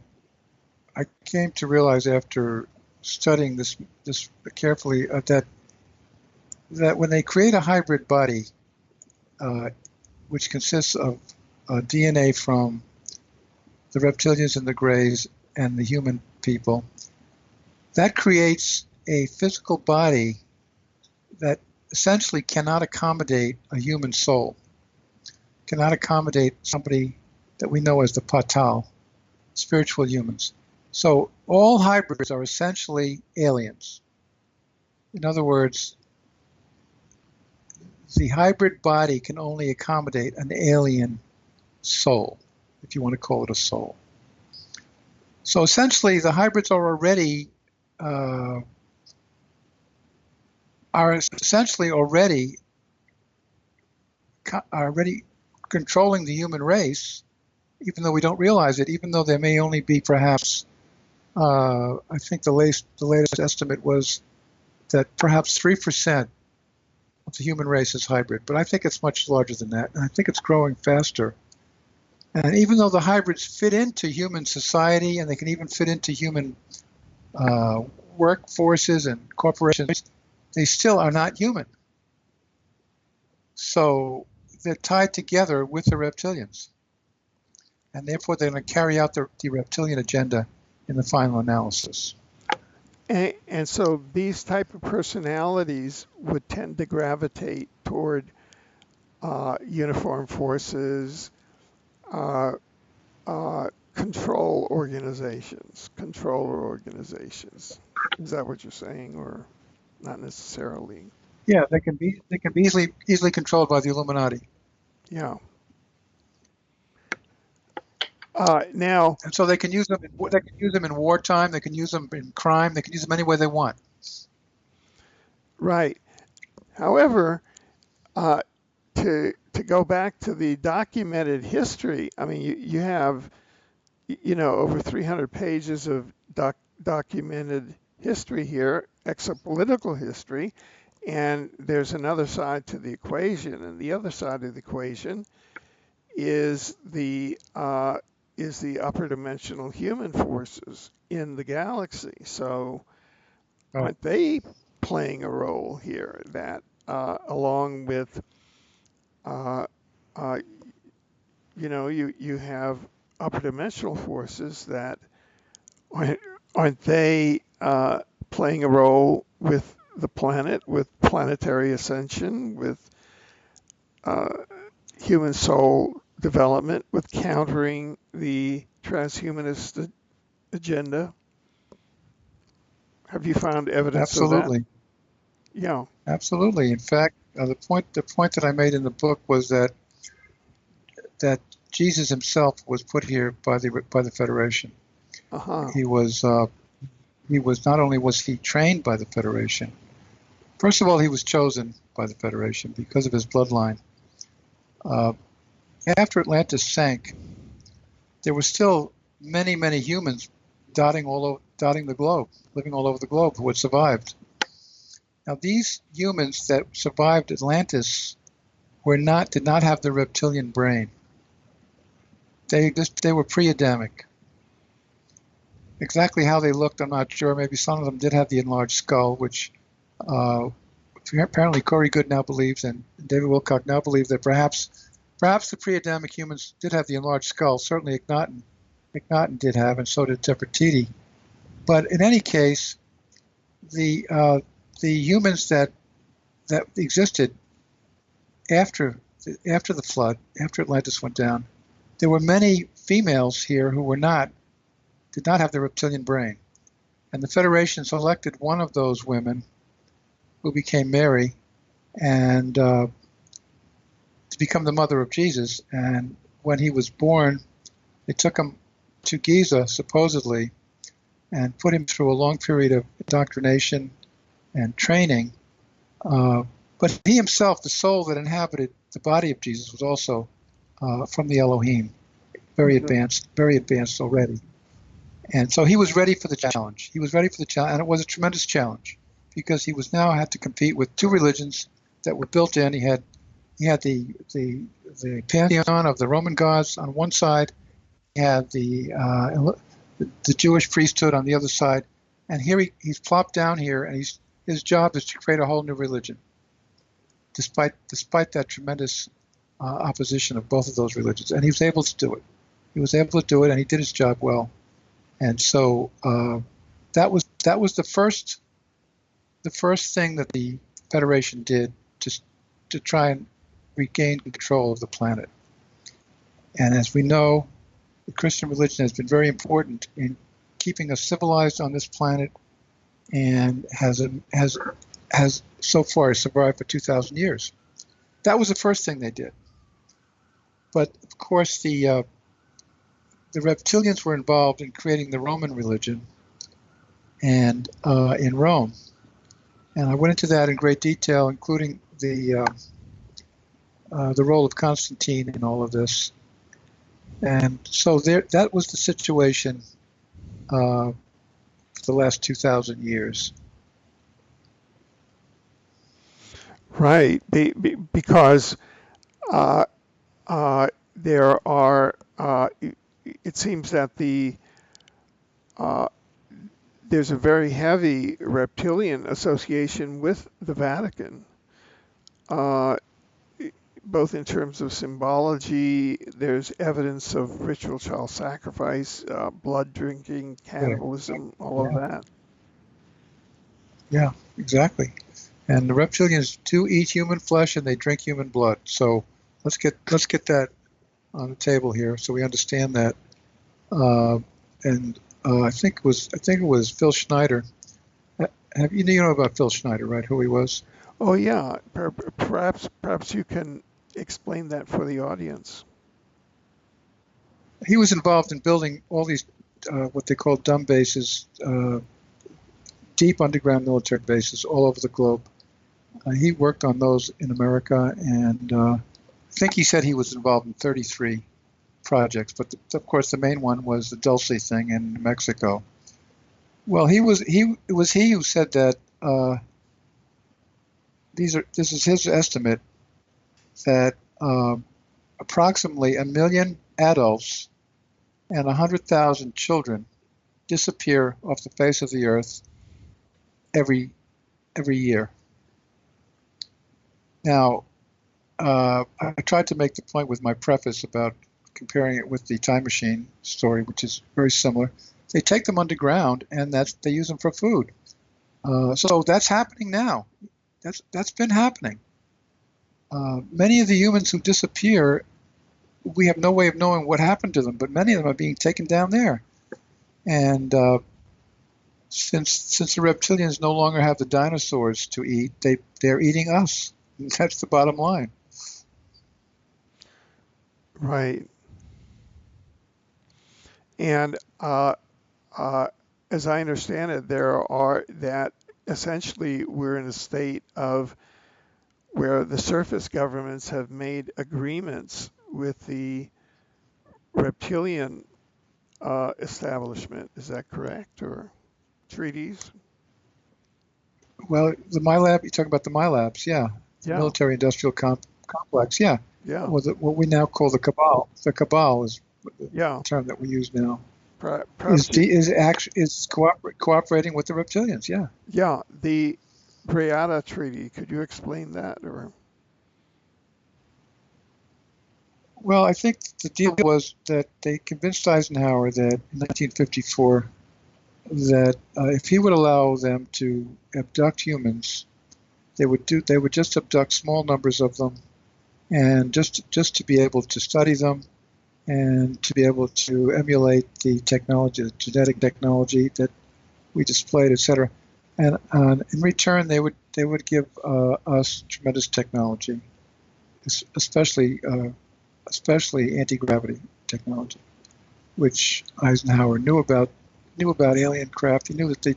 came to realize after studying this carefully that when they create a hybrid body, which consists of DNA from the reptilians and the greys and the human people, that creates a physical body that essentially cannot accommodate a human soul, cannot accommodate somebody that we know as the Patal, spiritual humans. So all hybrids are essentially aliens. In other words, the hybrid body can only accommodate an alien soul, if you want to call it a soul. So essentially, the hybrids are already controlling the human race, even though we don't realize it. Even though there may only be perhaps, I think the latest estimate was that perhaps 3% of the human race is hybrid, but I think it's much larger than that, and I think it's growing faster. And even though the hybrids fit into human society, and they can even fit into human workforces and corporations, they still are not human. So they're tied together with the reptilians, and therefore they're going to carry out the reptilian agenda in the final analysis. And so these type of personalities would tend to gravitate toward uniformed forces, controller organizations. Is that what you're saying, or not necessarily? Yeah, they can be easily controlled by the Illuminati. Yeah. Now, and so they can use them. They can use them in wartime. They can use them in crime. They can use them any way they want. Right. However, to go back to the documented history, I mean, you have, over 300 pages of documented history here, exopolitical history, and there's another side to the equation. And the other side of the equation is the upper dimensional human forces in the galaxy. So Right. aren't they playing a role here? That along with uh, uh, you have upper dimensional forces that aren't they playing a role with the planet, with planetary ascension, with uh, human soul development, with countering the transhumanist agenda? Have you found evidence of that? Absolutely. Yeah. Absolutely. In fact, the point that I made in the book was that Jesus himself was put here by the Federation. Uh-huh. He was not only was he trained by the Federation. First of all, he was chosen by the Federation because of his bloodline. Uh, After Atlantis sank, there were still many, many humans dotting the globe, living all over the globe, who had survived. Now, these humans that survived Atlantis did not have the reptilian brain. They were pre-Adamic. Exactly how they looked, I'm not sure. Maybe some of them did have the enlarged skull, which apparently Corey Good now believes, and David Wilcock now believe that perhaps the pre-Adamic humans did have the enlarged skull. Certainly Akhenaten did have, and so did Nefertiti. But in any case, the humans that existed after the flood, after Atlantis went down, there were many females here who did not have the reptilian brain, and the Federation selected one of those women, who became Mary, and to become the mother of Jesus. And when he was born, they took him to Giza, supposedly, and put him through a long period of indoctrination and training. But he himself, the soul that inhabited the body of Jesus, was also from the Elohim, very advanced already. And so he was ready for the challenge. And it was a tremendous challenge, because he was now had to compete with two religions that were built in. He had the pantheon of the Roman gods on one side. He had the Jewish priesthood on the other side. And here he's plopped down here, and his job is to create a whole new religion, despite that tremendous opposition of both of those religions. And he was able to do it. And he did his job well. And so that was the first thing that the Federation did to try and regain control of the planet. And as we know, the Christian religion has been very important in keeping us civilized on this planet, and has so far survived for 2,000 years. That was the first thing they did. But of course, the reptilians were involved in creating the Roman religion, and in Rome. And I went into that in great detail, including the role of Constantine in all of this. And so that was the situation for the last 2,000 years. Right, because there are. It seems that there's a very heavy reptilian association with the Vatican, both in terms of symbology. There's evidence of ritual child sacrifice, blood drinking, cannibalism, all of that. Yeah, exactly. And the reptilians do eat human flesh, and they drink human blood. So let's get that on the table here, so we understand that. I think it was Phil Schneider. You know about Phil Schneider, right? Who he was? Oh yeah, perhaps you can explain that for the audience. He was involved in building all these what they call dumb bases, deep underground military bases all over the globe. He worked on those in America, and I think he said he was involved in 33 projects, but of course the main one was the Dulce thing in New Mexico. Well, it was he who said that this is his estimate, that approximately 1 million adults and 100,000 children disappear off the face of the earth every year. Now, I tried to make the point with my preface about comparing it with the time machine story, which is very similar. They take them underground, and they use them for food. So that's happening now. That's been happening. Many of the humans who disappear, we have no way of knowing what happened to them, but many of them are being taken down there. And since the reptilians no longer have the dinosaurs to eat, they're eating us. That's the bottom line. Right. And as I understand it, that essentially we're in a state of where the surface governments have made agreements with the reptilian establishment. Is that correct? Or treaties? Well, the MILAB, you talk about the MILABs, yeah. The Yeah. military-industrial complex, yeah. Yeah. Well, what we now call the Cabal. The Cabal is Yeah. the term that we use now. Perhaps Is cooperating with the reptilians, yeah. Yeah, the Breata Treaty. Could you explain that? Or Well, I think the deal was that they convinced Eisenhower that in 1954 that if he would allow them to abduct humans, they would just abduct small numbers of them, and just to be able to study them and to be able to emulate the technology, the genetic technology that we displayed, etc. And in return, they would give us tremendous technology, especially anti-gravity technology, which Eisenhower knew about alien craft. He knew that they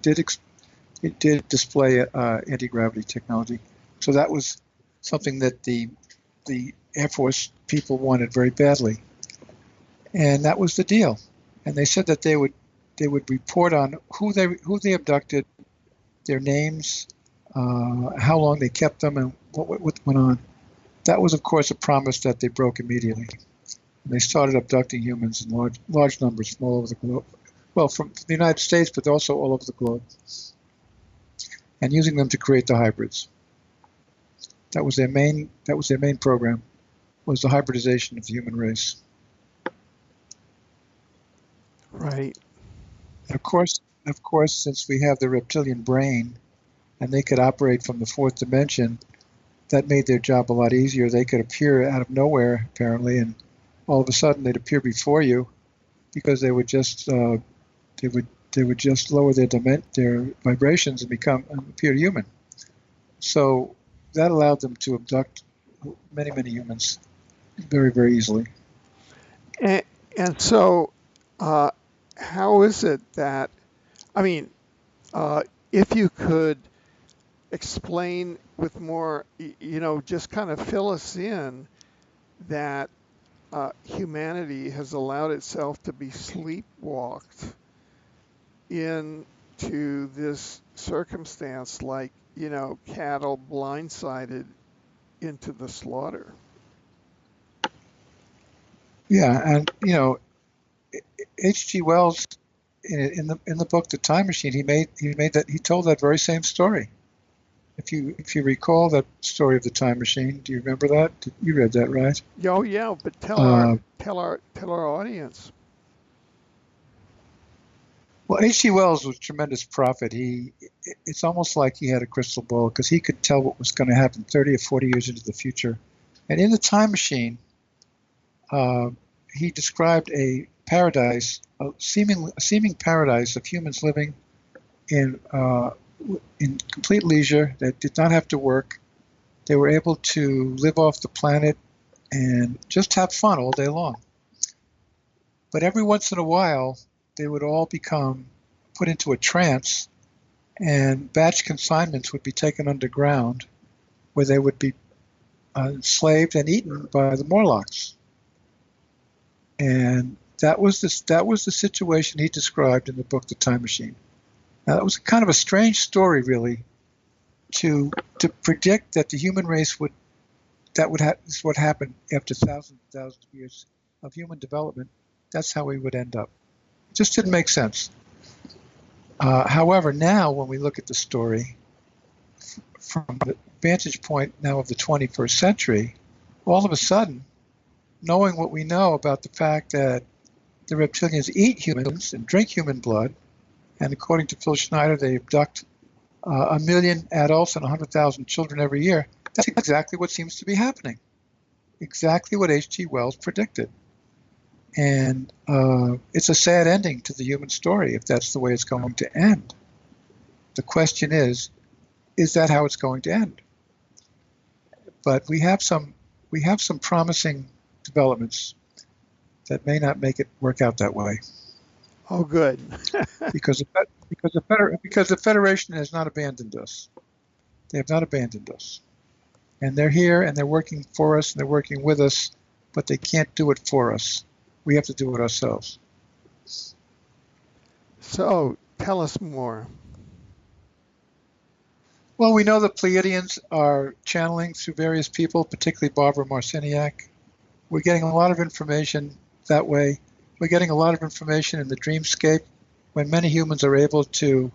did display anti-gravity technology. So that was something that the Air Force people wanted very badly. And that was the deal. And they said that they would report on who they abducted, their names, how long they kept them, and what went on. That was, of course, a promise that they broke immediately. And they started abducting humans in large numbers from all over the globe. Well, from the United States, but also all over the globe, and using them to create the hybrids. That was their main program, was the hybridization of the human race. right. Of course, since we have the reptilian brain, and they could operate from the fourth dimension, that made their job a lot easier. They could appear out of nowhere, apparently, and all of a sudden they'd appear before you, because they would just lower their vibrations and appear human. So that allowed them to abduct many humans very, very easily. And so, how is it that, I mean, if you could explain with more, just kind of fill us in that humanity has allowed itself to be sleepwalked into this circumstance, like, cattle blindsided into the slaughter. Yeah, and H.G. Wells in the book The Time Machine, he told that very same story. If you recall that story of the time machine, do you remember that? You read that, right? Oh yeah, but tell our audience. Well, H.G. Wells was a tremendous prophet. It's almost like he had a crystal ball, because he could tell what was going to happen 30 or 40 years into the future. And in the time machine, he described a paradise, a seeming paradise of humans living in complete leisure. That did not have to work. They were able to live off the planet and just have fun all day long. But every once in a while, they would all become put into a trance, and batch consignments would be taken underground, where they would be enslaved and eaten by the Morlocks. And that was the situation he described in the book The Time Machine. Now, that was kind of a strange story, really, to predict that the human race would this is what happened after thousands and thousands of years of human development. That's how we would end up. It just didn't make sense. However, now when we look at the story from the vantage point now of the 21st century, all of a sudden, knowing what we know about the fact that the reptilians eat humans and drink human blood, and according to Phil Schneider, they abduct 1 million adults and 100,000 children every year. That's exactly what seems to be happening. Exactly what H.G. Wells predicted. And it's a sad ending to the human story if that's the way it's going to end. The question is that how it's going to end? But we have some promising developments that may not make it work out that way. Oh, good. because the Federation has not abandoned us. They have not abandoned us. And they're here and they're working for us and they're working with us, but they can't do it for us. We have to do it ourselves. So, tell us more. Well, we know the Pleiadians are channeling through various people, particularly Barbara Marciniak. We're getting a lot of information that way. We're getting a lot of information in the dreamscape when many humans are able to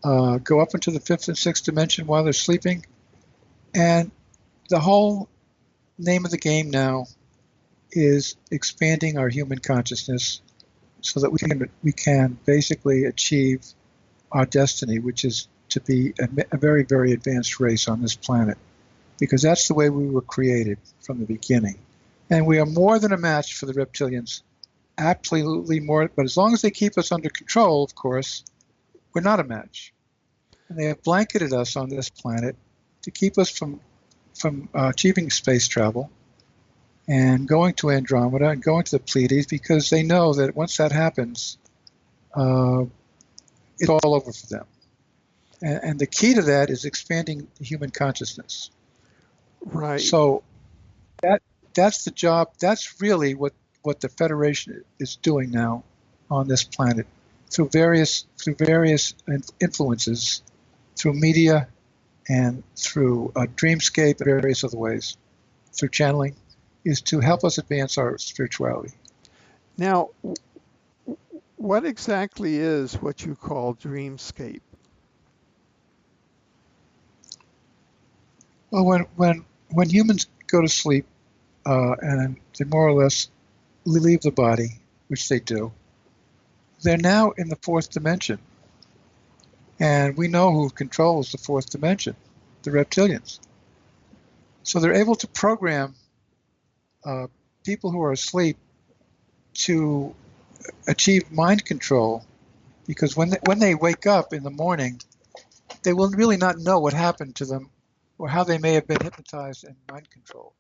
go up into the fifth and sixth dimension while they're sleeping. And the whole name of the game now is expanding our human consciousness so that we can basically achieve our destiny, which is to be a very, very advanced race on this planet, because that's the way we were created from the beginning. And we are more than a match for the reptilians, absolutely more, but as long as they keep us under control, of course, we're not a match. And they have blanketed us on this planet to keep us from achieving space travel and going to Andromeda and going to the Pleiades, because they know that once that happens, it's all over for them. And the key to that is expanding the human consciousness. Right. So that's the job. That's really what the Federation is doing now on this planet through various influences, through media and through dreamscape and various other ways, through channeling, is to help us advance our spirituality. Now, what exactly is what you call dreamscape? Well, when humans go to sleep and they more or less leave the body, which they do, they're now in the fourth dimension. And we know who controls the fourth dimension, the reptilians. So they're able to program people who are asleep to achieve mind control, because when they wake up in the morning, they will really not know what happened to them or how they may have been hypnotized and mind controlled.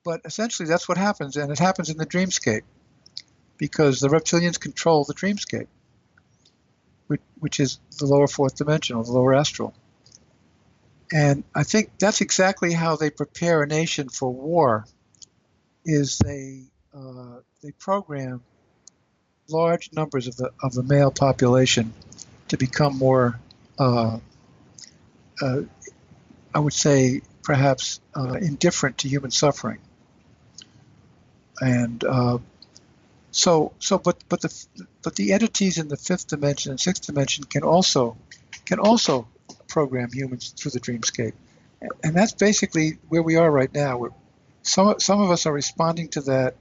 But essentially that's what happens, and it happens in the dreamscape, because the reptilians control the dreamscape, which is the lower fourth dimension, or the lower astral. And I think that's exactly how they prepare a nation for war, is they program large numbers of the male population to become more, I would say, perhaps indifferent to human suffering. And but the entities in the fifth dimension and sixth dimension can also program humans through the dreamscape, and that's basically where we are right now. Some of us are responding to that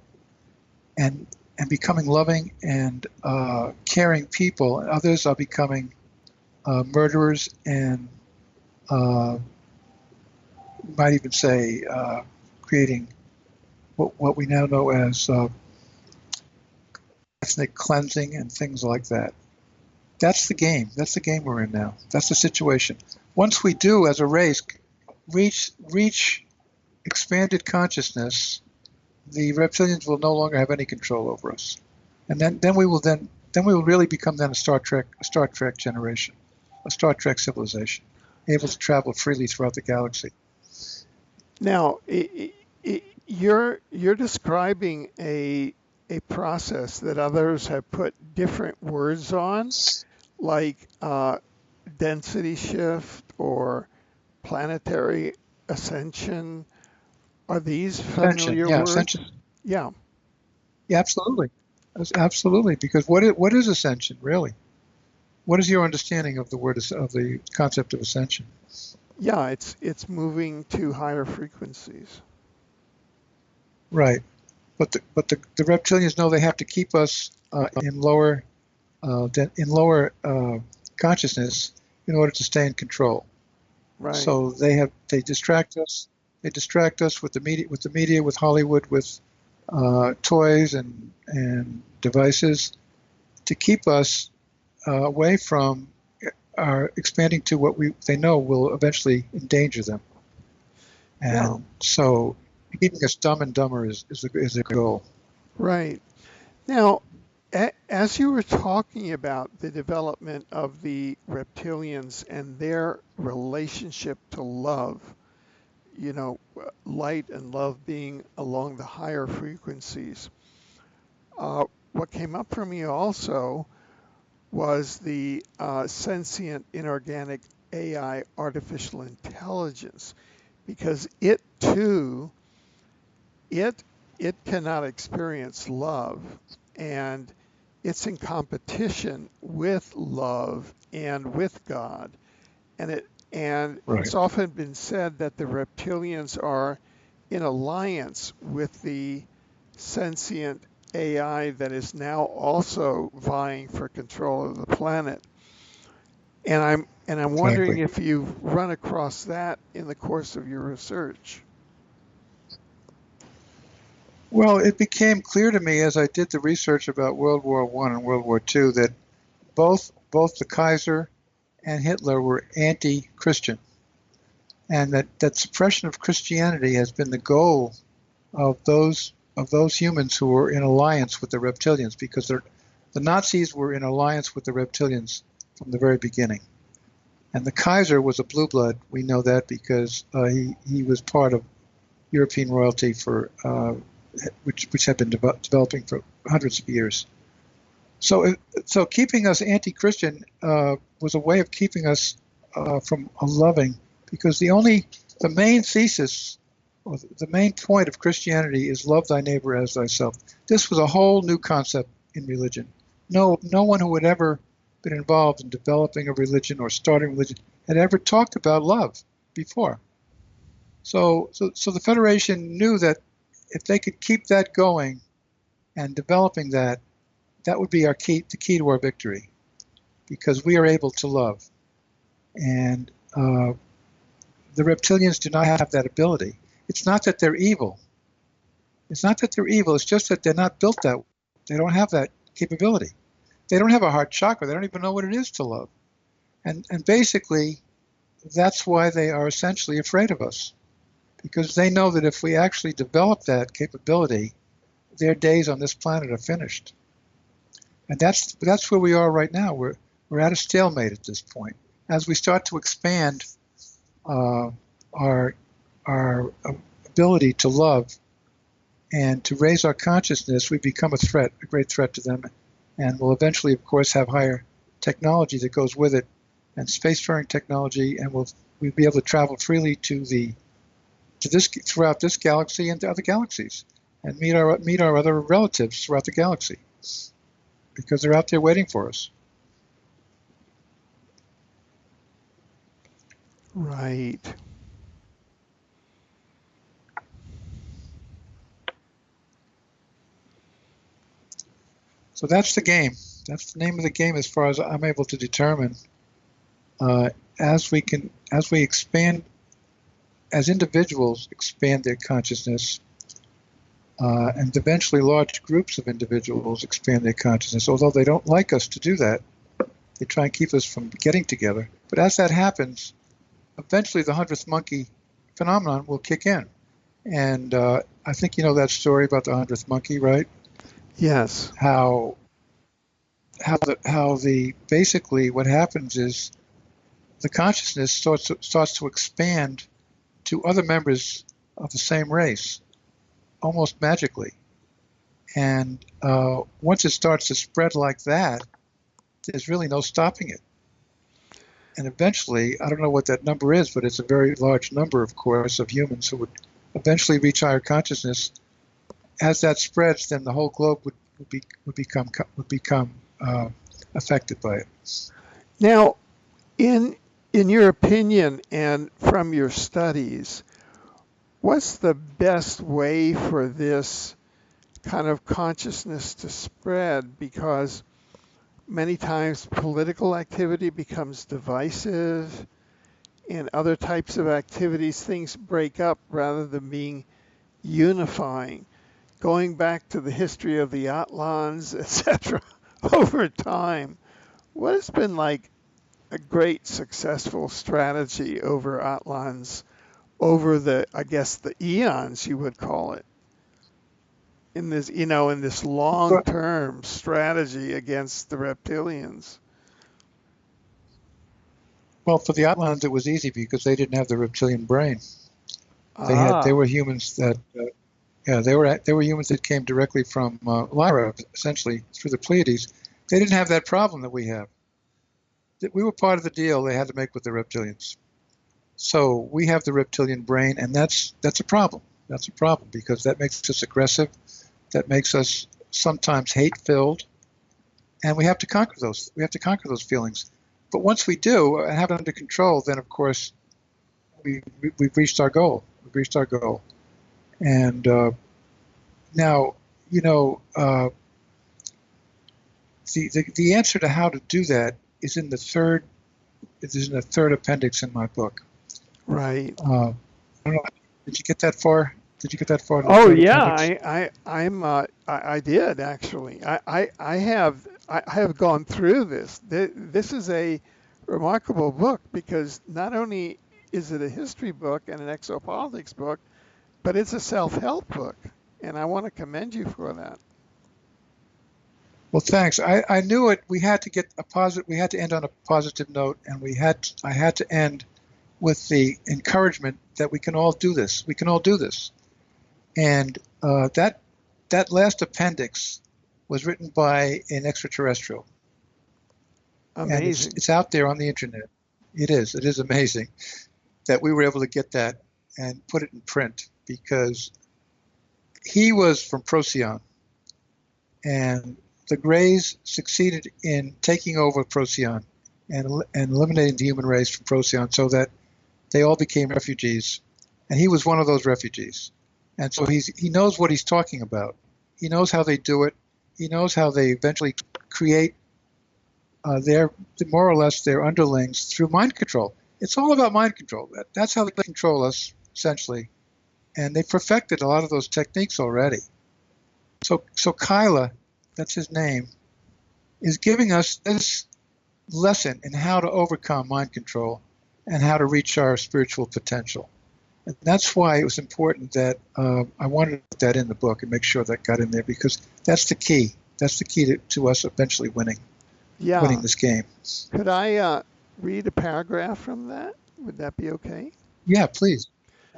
and becoming loving and caring people, and others are becoming murderers and might even say creating what we now know as ethnic cleansing and things like that. That's the game. That's the game we're in now. That's the situation. Once we do, as a race, reach expanded consciousness, the reptilians will no longer have any control over us, and then we will really become then a Star Trek generation, a Star Trek civilization, able to travel freely throughout the galaxy. Now, you're describing a process that others have put different words on, like density shift or planetary ascension Are these Ascension, familiar yeah, words? ascension. Yeah. Yeah, absolutely. Absolutely, because what is ascension really? What is your understanding of the of the concept of ascension? Yeah, it's moving to higher frequencies. Right, but the reptilians know they have to keep us in lower consciousness in order to stay in control. Right. So they distract us. They distract us with the media, with Hollywood, with toys and devices to keep us away from are expanding to what they know will eventually endanger them. Yeah. And so keeping us dumb and dumber is the goal. Right. Now, as you were talking about the development of the reptilians and their relationship to love, light and love being along the higher frequencies, what came up for me also was the sentient inorganic AI artificial intelligence, because it too, it it cannot experience love, and it's in competition with love and with God. And Right. it's often been said that the reptilians are in alliance with the sentient AI that is now also vying for control of the planet. And I'm wondering Exactly. if you've run across that in the course of your research. Well, it became clear to me as I did the research about World War I and World War II that both the Kaiser and Hitler were anti-Christian, and that suppression of Christianity has been the goal of those humans who were in alliance with the reptilians, because the Nazis were in alliance with the reptilians from the very beginning. And the Kaiser was a blue blood. We know that because he was part of European royalty for which had been developing for hundreds of years. So keeping us anti-Christian was a way of keeping us from loving, because the main thesis, or the main point of Christianity is love thy neighbor as thyself. This was a whole new concept in religion. No one who had ever been involved in developing a religion or starting a religion had ever talked about love before. So the Federation knew that if they could keep that going and developing that, that would be the key to our victory, because we are able to love. And the reptilians do not have that ability. It's not that they're evil. It's not that they're evil. It's just that they're not built that way. They don't have that capability. They don't have a heart chakra. They don't even know what it is to love. And basically, that's why they are essentially afraid of us, because they know that if we actually develop that capability, their days on this planet are finished. And that's where we are right now. We're at a stalemate at this point. As we start to expand our ability to love and to raise our consciousness, we become a great threat to them, and will eventually, of course, have higher technology that goes with it, and spacefaring technology, and we'll be able to travel freely throughout this galaxy and to other galaxies, and meet our other relatives throughout the galaxy, because they're out there waiting for us. Right. So that's the game. That's the name of the game, as far as I'm able to determine. As we expand, as individuals expand their consciousness, and eventually large groups of individuals expand their consciousness, although they don't like us to do that. They try and keep us from getting together. But as that happens, eventually the 100th monkey phenomenon will kick in. And I think you know that story about the 100th monkey, right? Yes. How basically what happens is the consciousness starts to expand to other members of the same race, almost magically. And once it starts to spread like that, there's really no stopping it. And eventually, I don't know what that number is, but it's a very large number, of course, of humans who would eventually reach higher consciousness, as that spreads, then the whole globe would become affected by it. Now, in your opinion and from your studies, what's the best way for this kind of consciousness to spread? Because many times political activity becomes divisive. In other types of activities, things break up rather than being unifying. Going back to the history of the Outlands, etc., over time, what has been like a great successful strategy over Outlands over the, I guess, the eons you would call it, in this, in this long-term strategy against the reptilians? Well, for the Outlands, it was easy because they didn't have the reptilian brain. They were humans that, they were humans that came directly from Lyra, essentially through the Pleiades. They didn't have that problem that we have. We were part of the deal they had to make with the reptilians. So we have the reptilian brain, and that's a problem. That's a problem because that makes us aggressive. That makes us sometimes hate-filled, and we have to conquer those. We have to conquer those feelings. But once we do and have it under control, then of course we've reached our goal. We've reached our goal. And now, the answer to how to do that is in the third appendix in my book. Right. I don't know. Did you get that far? Did you get that far? Oh yeah, I did actually. I have gone through this. This is a remarkable book because not only is it a history book and an exopolitics book, but it's a self-help book, and I want to commend you for that. Well, thanks. I knew it. We had to get a positive. We had to end on a positive note, and I had to end with the encouragement that we can all do this. We can all do this. And that last appendix was written by an extraterrestrial. Amazing. And it's out there on the internet. It is. It is amazing that we were able to get that and put it in print because he was from Procyon. And the Greys succeeded in taking over Procyon and eliminating the human race from Procyon so that they all became refugees. And he was one of those refugees. And so he knows what he's talking about. He knows how they do it. He knows how they eventually create more or less their underlings through mind control. It's all about mind control. That's how they control us, essentially. And they perfected a lot of those techniques already. So Kyla, that's his name, is giving us this lesson in how to overcome mind control and how to reach our spiritual potential. And that's why it was important that I wanted to put that in the book and make sure that got in there because that's the key. That's the key to us eventually winning this game. Could I read a paragraph from that? Would that be okay? Yeah, please.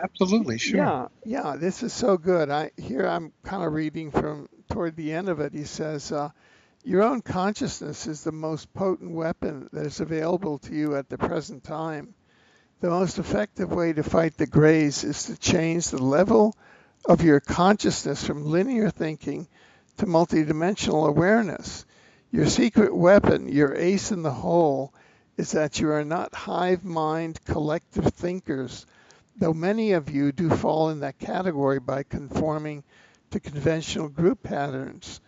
Absolutely, sure. Yeah, this is so good. I'm kind of reading from toward the end of it. He says, your own consciousness is the most potent weapon that is available to you at the present time. The most effective way to fight the Greys is to change the level of your consciousness from linear thinking to multidimensional awareness. Your secret weapon, your ace in the hole, is that you are not hive mind collective thinkers, though many of you do fall in that category by conforming to conventional group patterns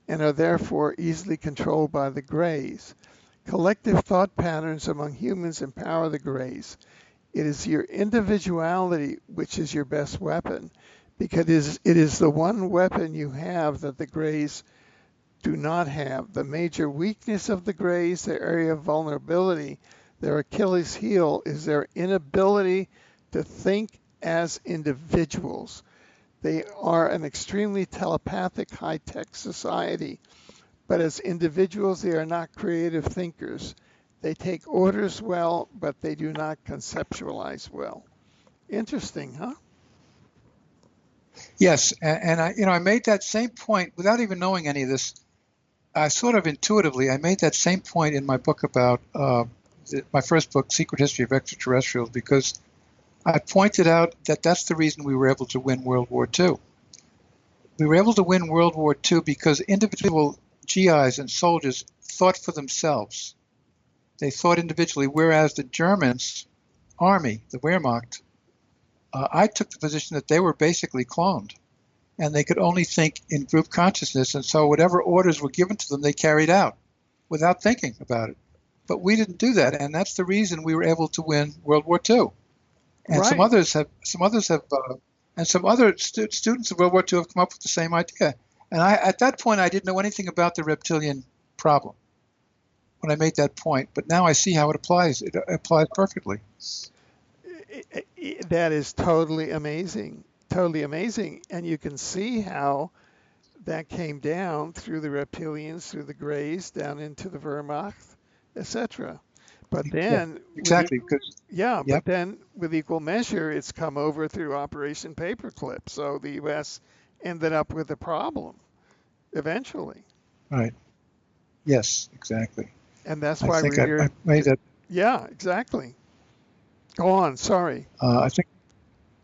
and are therefore easily controlled by the Greys. Collective thought patterns among humans empower the Greys. It is your individuality which is your best weapon, because it is the one weapon you have that the Greys do not have. The major weakness of the Greys, their area of vulnerability, their Achilles heel, is their inability to think as individuals. They are an extremely telepathic high-tech society, but as individuals they are not creative thinkers. They take orders well, but they do not conceptualize well. Interesting, huh? Yes, and I made that same point without even knowing any of this. I sort of intuitively, I made that same point in my book about my first book, Secret History of Extraterrestrials, because I pointed out that that's the reason we were able to win World War II. We were able to win World War II because individual GIs and soldiers thought for themselves. They thought individually, whereas the Germans' army, the Wehrmacht, I took the position that they were basically cloned, and they could only think in group consciousness, and so whatever orders were given to them, they carried out without thinking about it. But we didn't do that, and that's the reason we were able to win World War II. And Right. some other students of World War II have come up with the same idea. And at that point, I didn't know anything about the reptilian problem when I made that point. But now I see how it applies. It applies perfectly. That is totally amazing. Totally amazing. And you can see how that came down through the reptilians, through the Greys, down into the Wehrmacht, etc. But then, exactly, because but then with equal measure, it's come over through Operation Paperclip. So the U.S. ended up with a problem eventually. Right. Yes, exactly. And that's why I made that. Yeah, exactly. Go on. Sorry. I think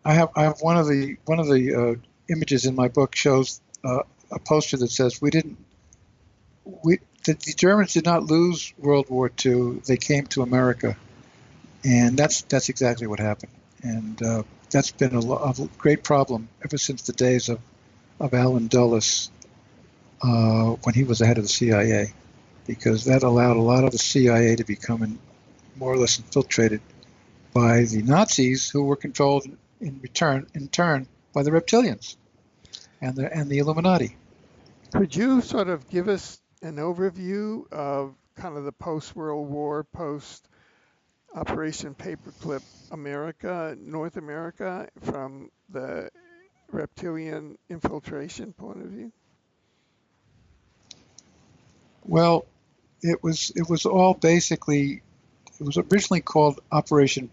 I have one of the images in my book shows a poster that says the Germans did not lose World War II. They came to America, and that's exactly what happened. And that's been a great problem ever since the days of Allen Dulles when he was the head of the CIA, because that allowed a lot of the CIA to become more or less infiltrated by the Nazis, who were controlled in turn by the reptilians and the Illuminati. Could you sort of give us an overview of kind of the post-World War, post-Operation Paperclip America, North America, from the reptilian infiltration point of view? Well, it was all basically, it was originally called Operation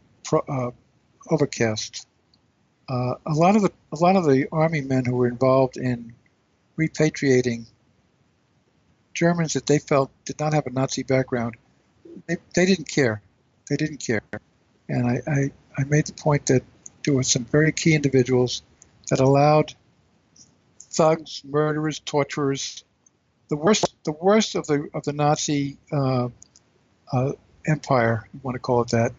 Overcast. A lot of the army men who were involved in repatriating Germans that they felt did not have a Nazi background, they didn't care. They didn't care. And I made the point that there were some very key individuals that allowed thugs, murderers, torturers, the worst of the Nazi empire, you want to call it that,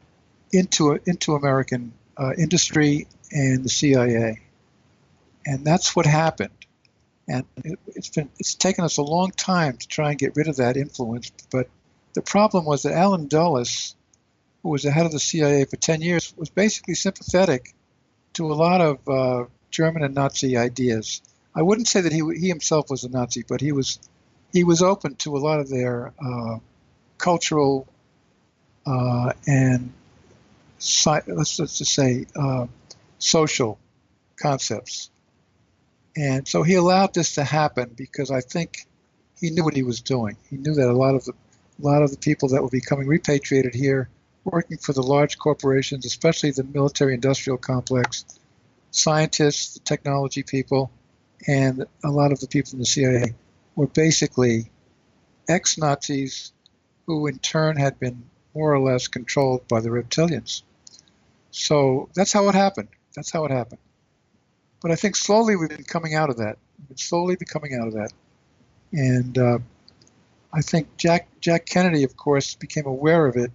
into American industry and the CIA, and that's what happened. And it's taken us a long time to try and get rid of that influence. But the problem was that Allen Dulles, who was the head of the CIA for 10 years, was basically sympathetic to a lot of German and Nazi ideas. I wouldn't say that he himself was a Nazi, but he was open to a lot of their cultural and let's just say social concepts. And so he allowed this to happen because I think he knew what he was doing. He knew that a lot of the people that were becoming repatriated here, working for the large corporations, especially the military-industrial complex, scientists, the technology people, and a lot of the people in the CIA were basically ex-Nazis who in turn had been more or less controlled by the reptilians. So that's how it happened. That's how it happened. But I think slowly we've been coming out of that. We've been slowly becoming out of that. And I think Jack Kennedy, of course, became aware of it.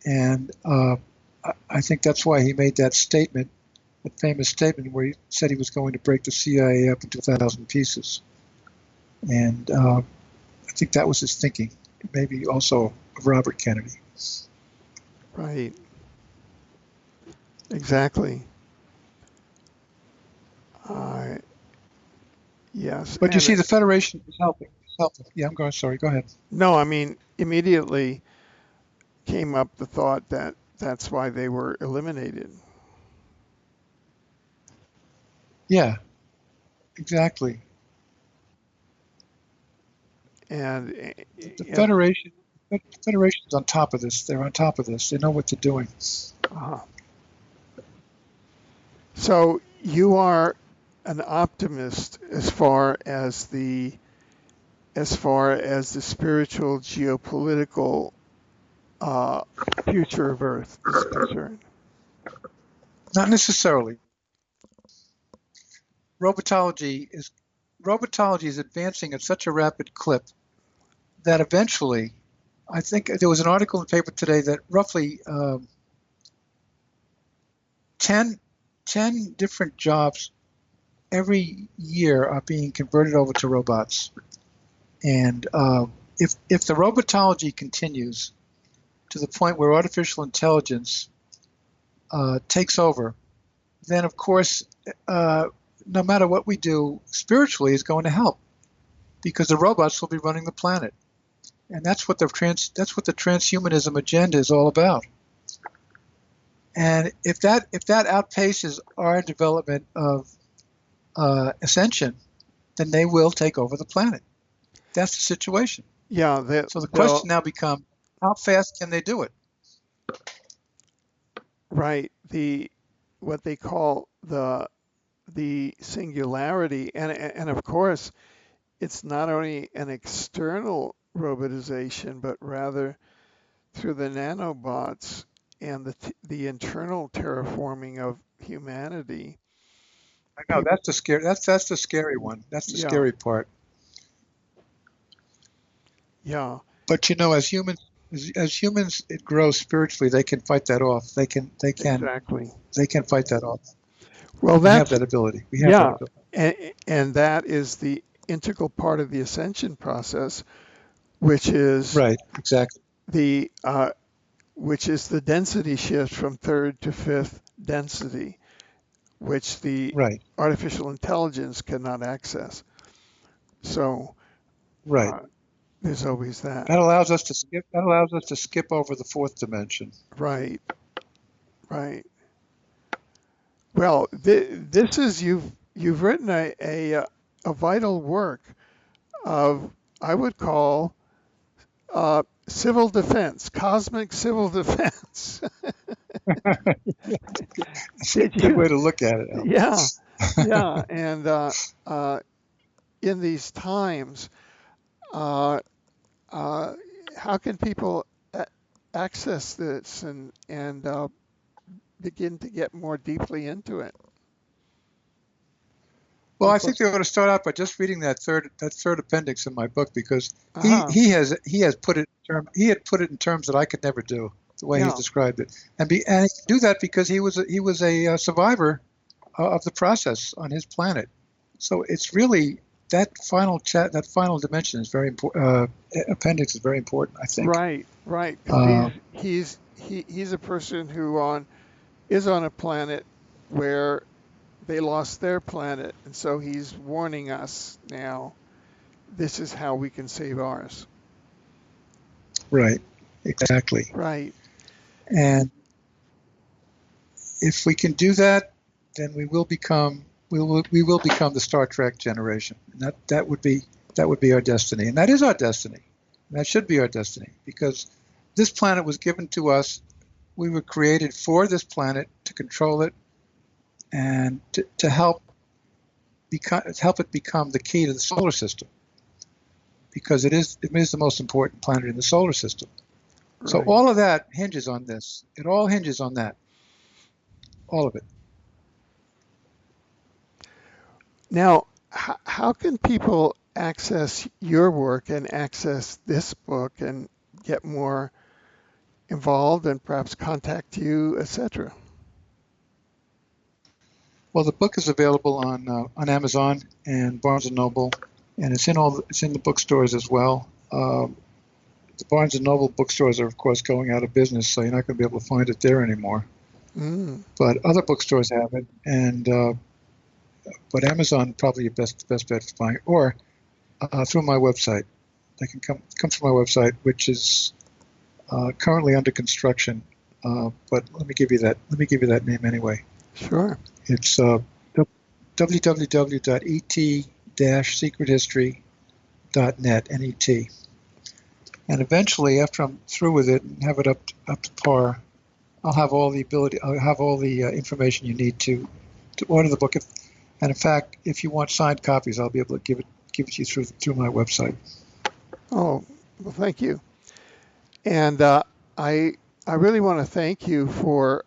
And I think that's why he made that statement, that famous statement where he said he was going to break the CIA up into 1,000 pieces. And I think that was his thinking, maybe also of Robert Kennedy. Right. Exactly. Yes. But you see, the Federation is helping. Yeah, I'm going. Sorry, go ahead. No, I mean, immediately came up the thought that that's why they were eliminated. Yeah, exactly. And the Federation's on top of this. They're on top of this. They know what they're doing. So you are an optimist as far as the spiritual geopolitical future of Earth is concerned. Not necessarily. Robotology is advancing at such a rapid clip that eventually, I think there was an article in the paper today that roughly 10 different jobs every year are being converted over to robots. And if the robotology continues to the point where artificial intelligence takes over, then of course, no matter what we do spiritually is going to help, because the robots will be running the planet, and that's what the transhumanism agenda is all about. And if that outpaces our development of ascension, then they will take over the planet. That's the situation. Yeah. So the question now becomes, how fast can they do it? Right. What they call the singularity, and of course, it's not only an external robotization, but rather through the nanobots and the internal terraforming of humanity. I know that's the scary. That's the scary one. That's the scary part. Yeah. But as humans grow spiritually, they can fight that off. They can Exactly. They can fight that off. Well, we have that ability. We have that ability. And that is the integral part of the ascension process, which is right. Exactly. Which is the density shift from third to fifth density, which the artificial intelligence cannot access. So, there's always that. That allows us to skip. That allows us to skip over the fourth dimension. Right. Well, this is you've written a vital work of, I would call, civil defense, cosmic civil defense. That's a good way to look at it, Alex. Yeah. And in these times, how can people access this and begin to get more deeply into it? Well, I think they ought to start out by just reading that third appendix in my book, because he had put it in terms that I could never do, the way he's described it, and he can do that because he was a survivor of the process on his planet. So it's really that final dimension is very important. Appendix is very important, I think. Right. He's a person who is on a planet where they lost their planet, and so he's warning us now, this is how we can save ours. Right, exactly. Right. And if we can do that, then we will become the Star Trek generation. And that would be our destiny. And that is our destiny. And that should be our destiny, because this planet was given to us. We were created for this planet, to control it, and to help it become the key to the solar system, because it is the most important planet in the solar system. Right. So all of that hinges on this. It all hinges on that. All of it. Now, how can people access your work and access this book and get more involved and perhaps contact you, etc.? Well, the book is available on Amazon and Barnes and Noble, and it's in the bookstores as well. The Barnes and Noble bookstores are, of course, going out of business, so you're not going to be able to find it there anymore. But other bookstores have it, and but Amazon probably your best bet to find it, or through my website. They can come through my website, which is currently under construction. But let me give you that name anyway. Sure. It's www.et-secrethistory.net, N-E-T. And eventually, after I'm through with it and have it up to par, I'll have all the information you need to order the book. And in fact, if you want signed copies, I'll be able to give it to you through my website. Oh, well, thank you. And I I really want to thank you for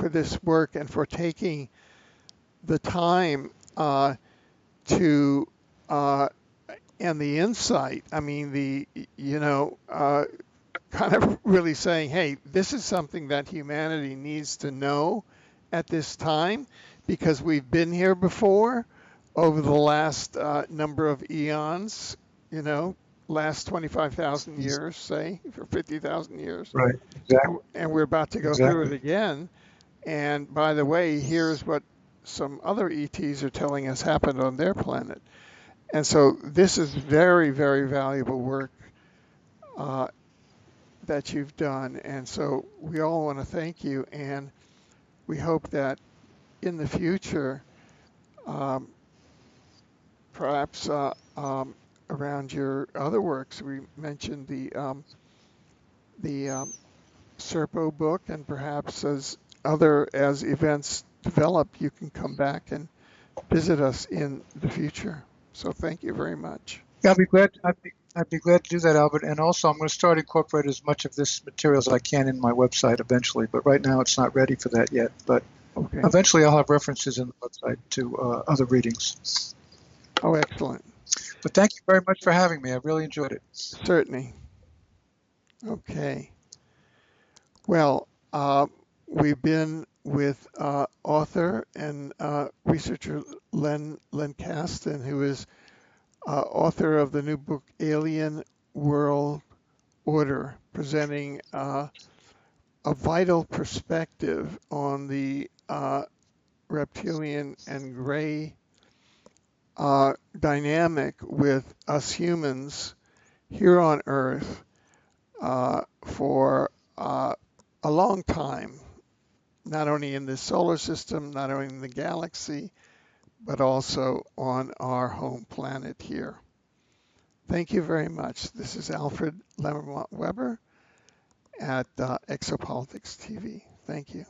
this work and for taking the time to and the insight. I mean, kind of really saying, hey, this is something that humanity needs to know at this time because we've been here before over the last number of eons, you know, last 25,000 years, say, for 50,000 years. Right. Exactly. And we're about to go through it Exactly. again. And by the way, here's what some other ETs are telling us happened on their planet. And so this is very, very valuable work uh, that you've done. And so we all want to thank you. And we hope that in the future, um, perhaps around your other works, we mentioned the Serpo book, and perhaps as events develop, you can come back and visit us in the future. So thank you very much. Yeah, I'd be glad. I'd be glad to do that, Albert. And also, I'm going to start incorporate as much of this material as I can in my website eventually. But right now, it's not ready for that yet. But Okay. eventually, I'll have references in the website to other readings. Oh, excellent. But thank you very much for having me. I really enjoyed it. Certainly. Okay. Well, we've been with author and researcher Len Kasten, who is author of the new book Alien World Order, presenting a vital perspective on the reptilian and gray dynamic with us humans here on Earth for a long time, not only in the solar system, not only in the galaxy, but also on our home planet here. Thank you very much. This is Alfred Lambremont Webre at Exopolitics TV. Thank you.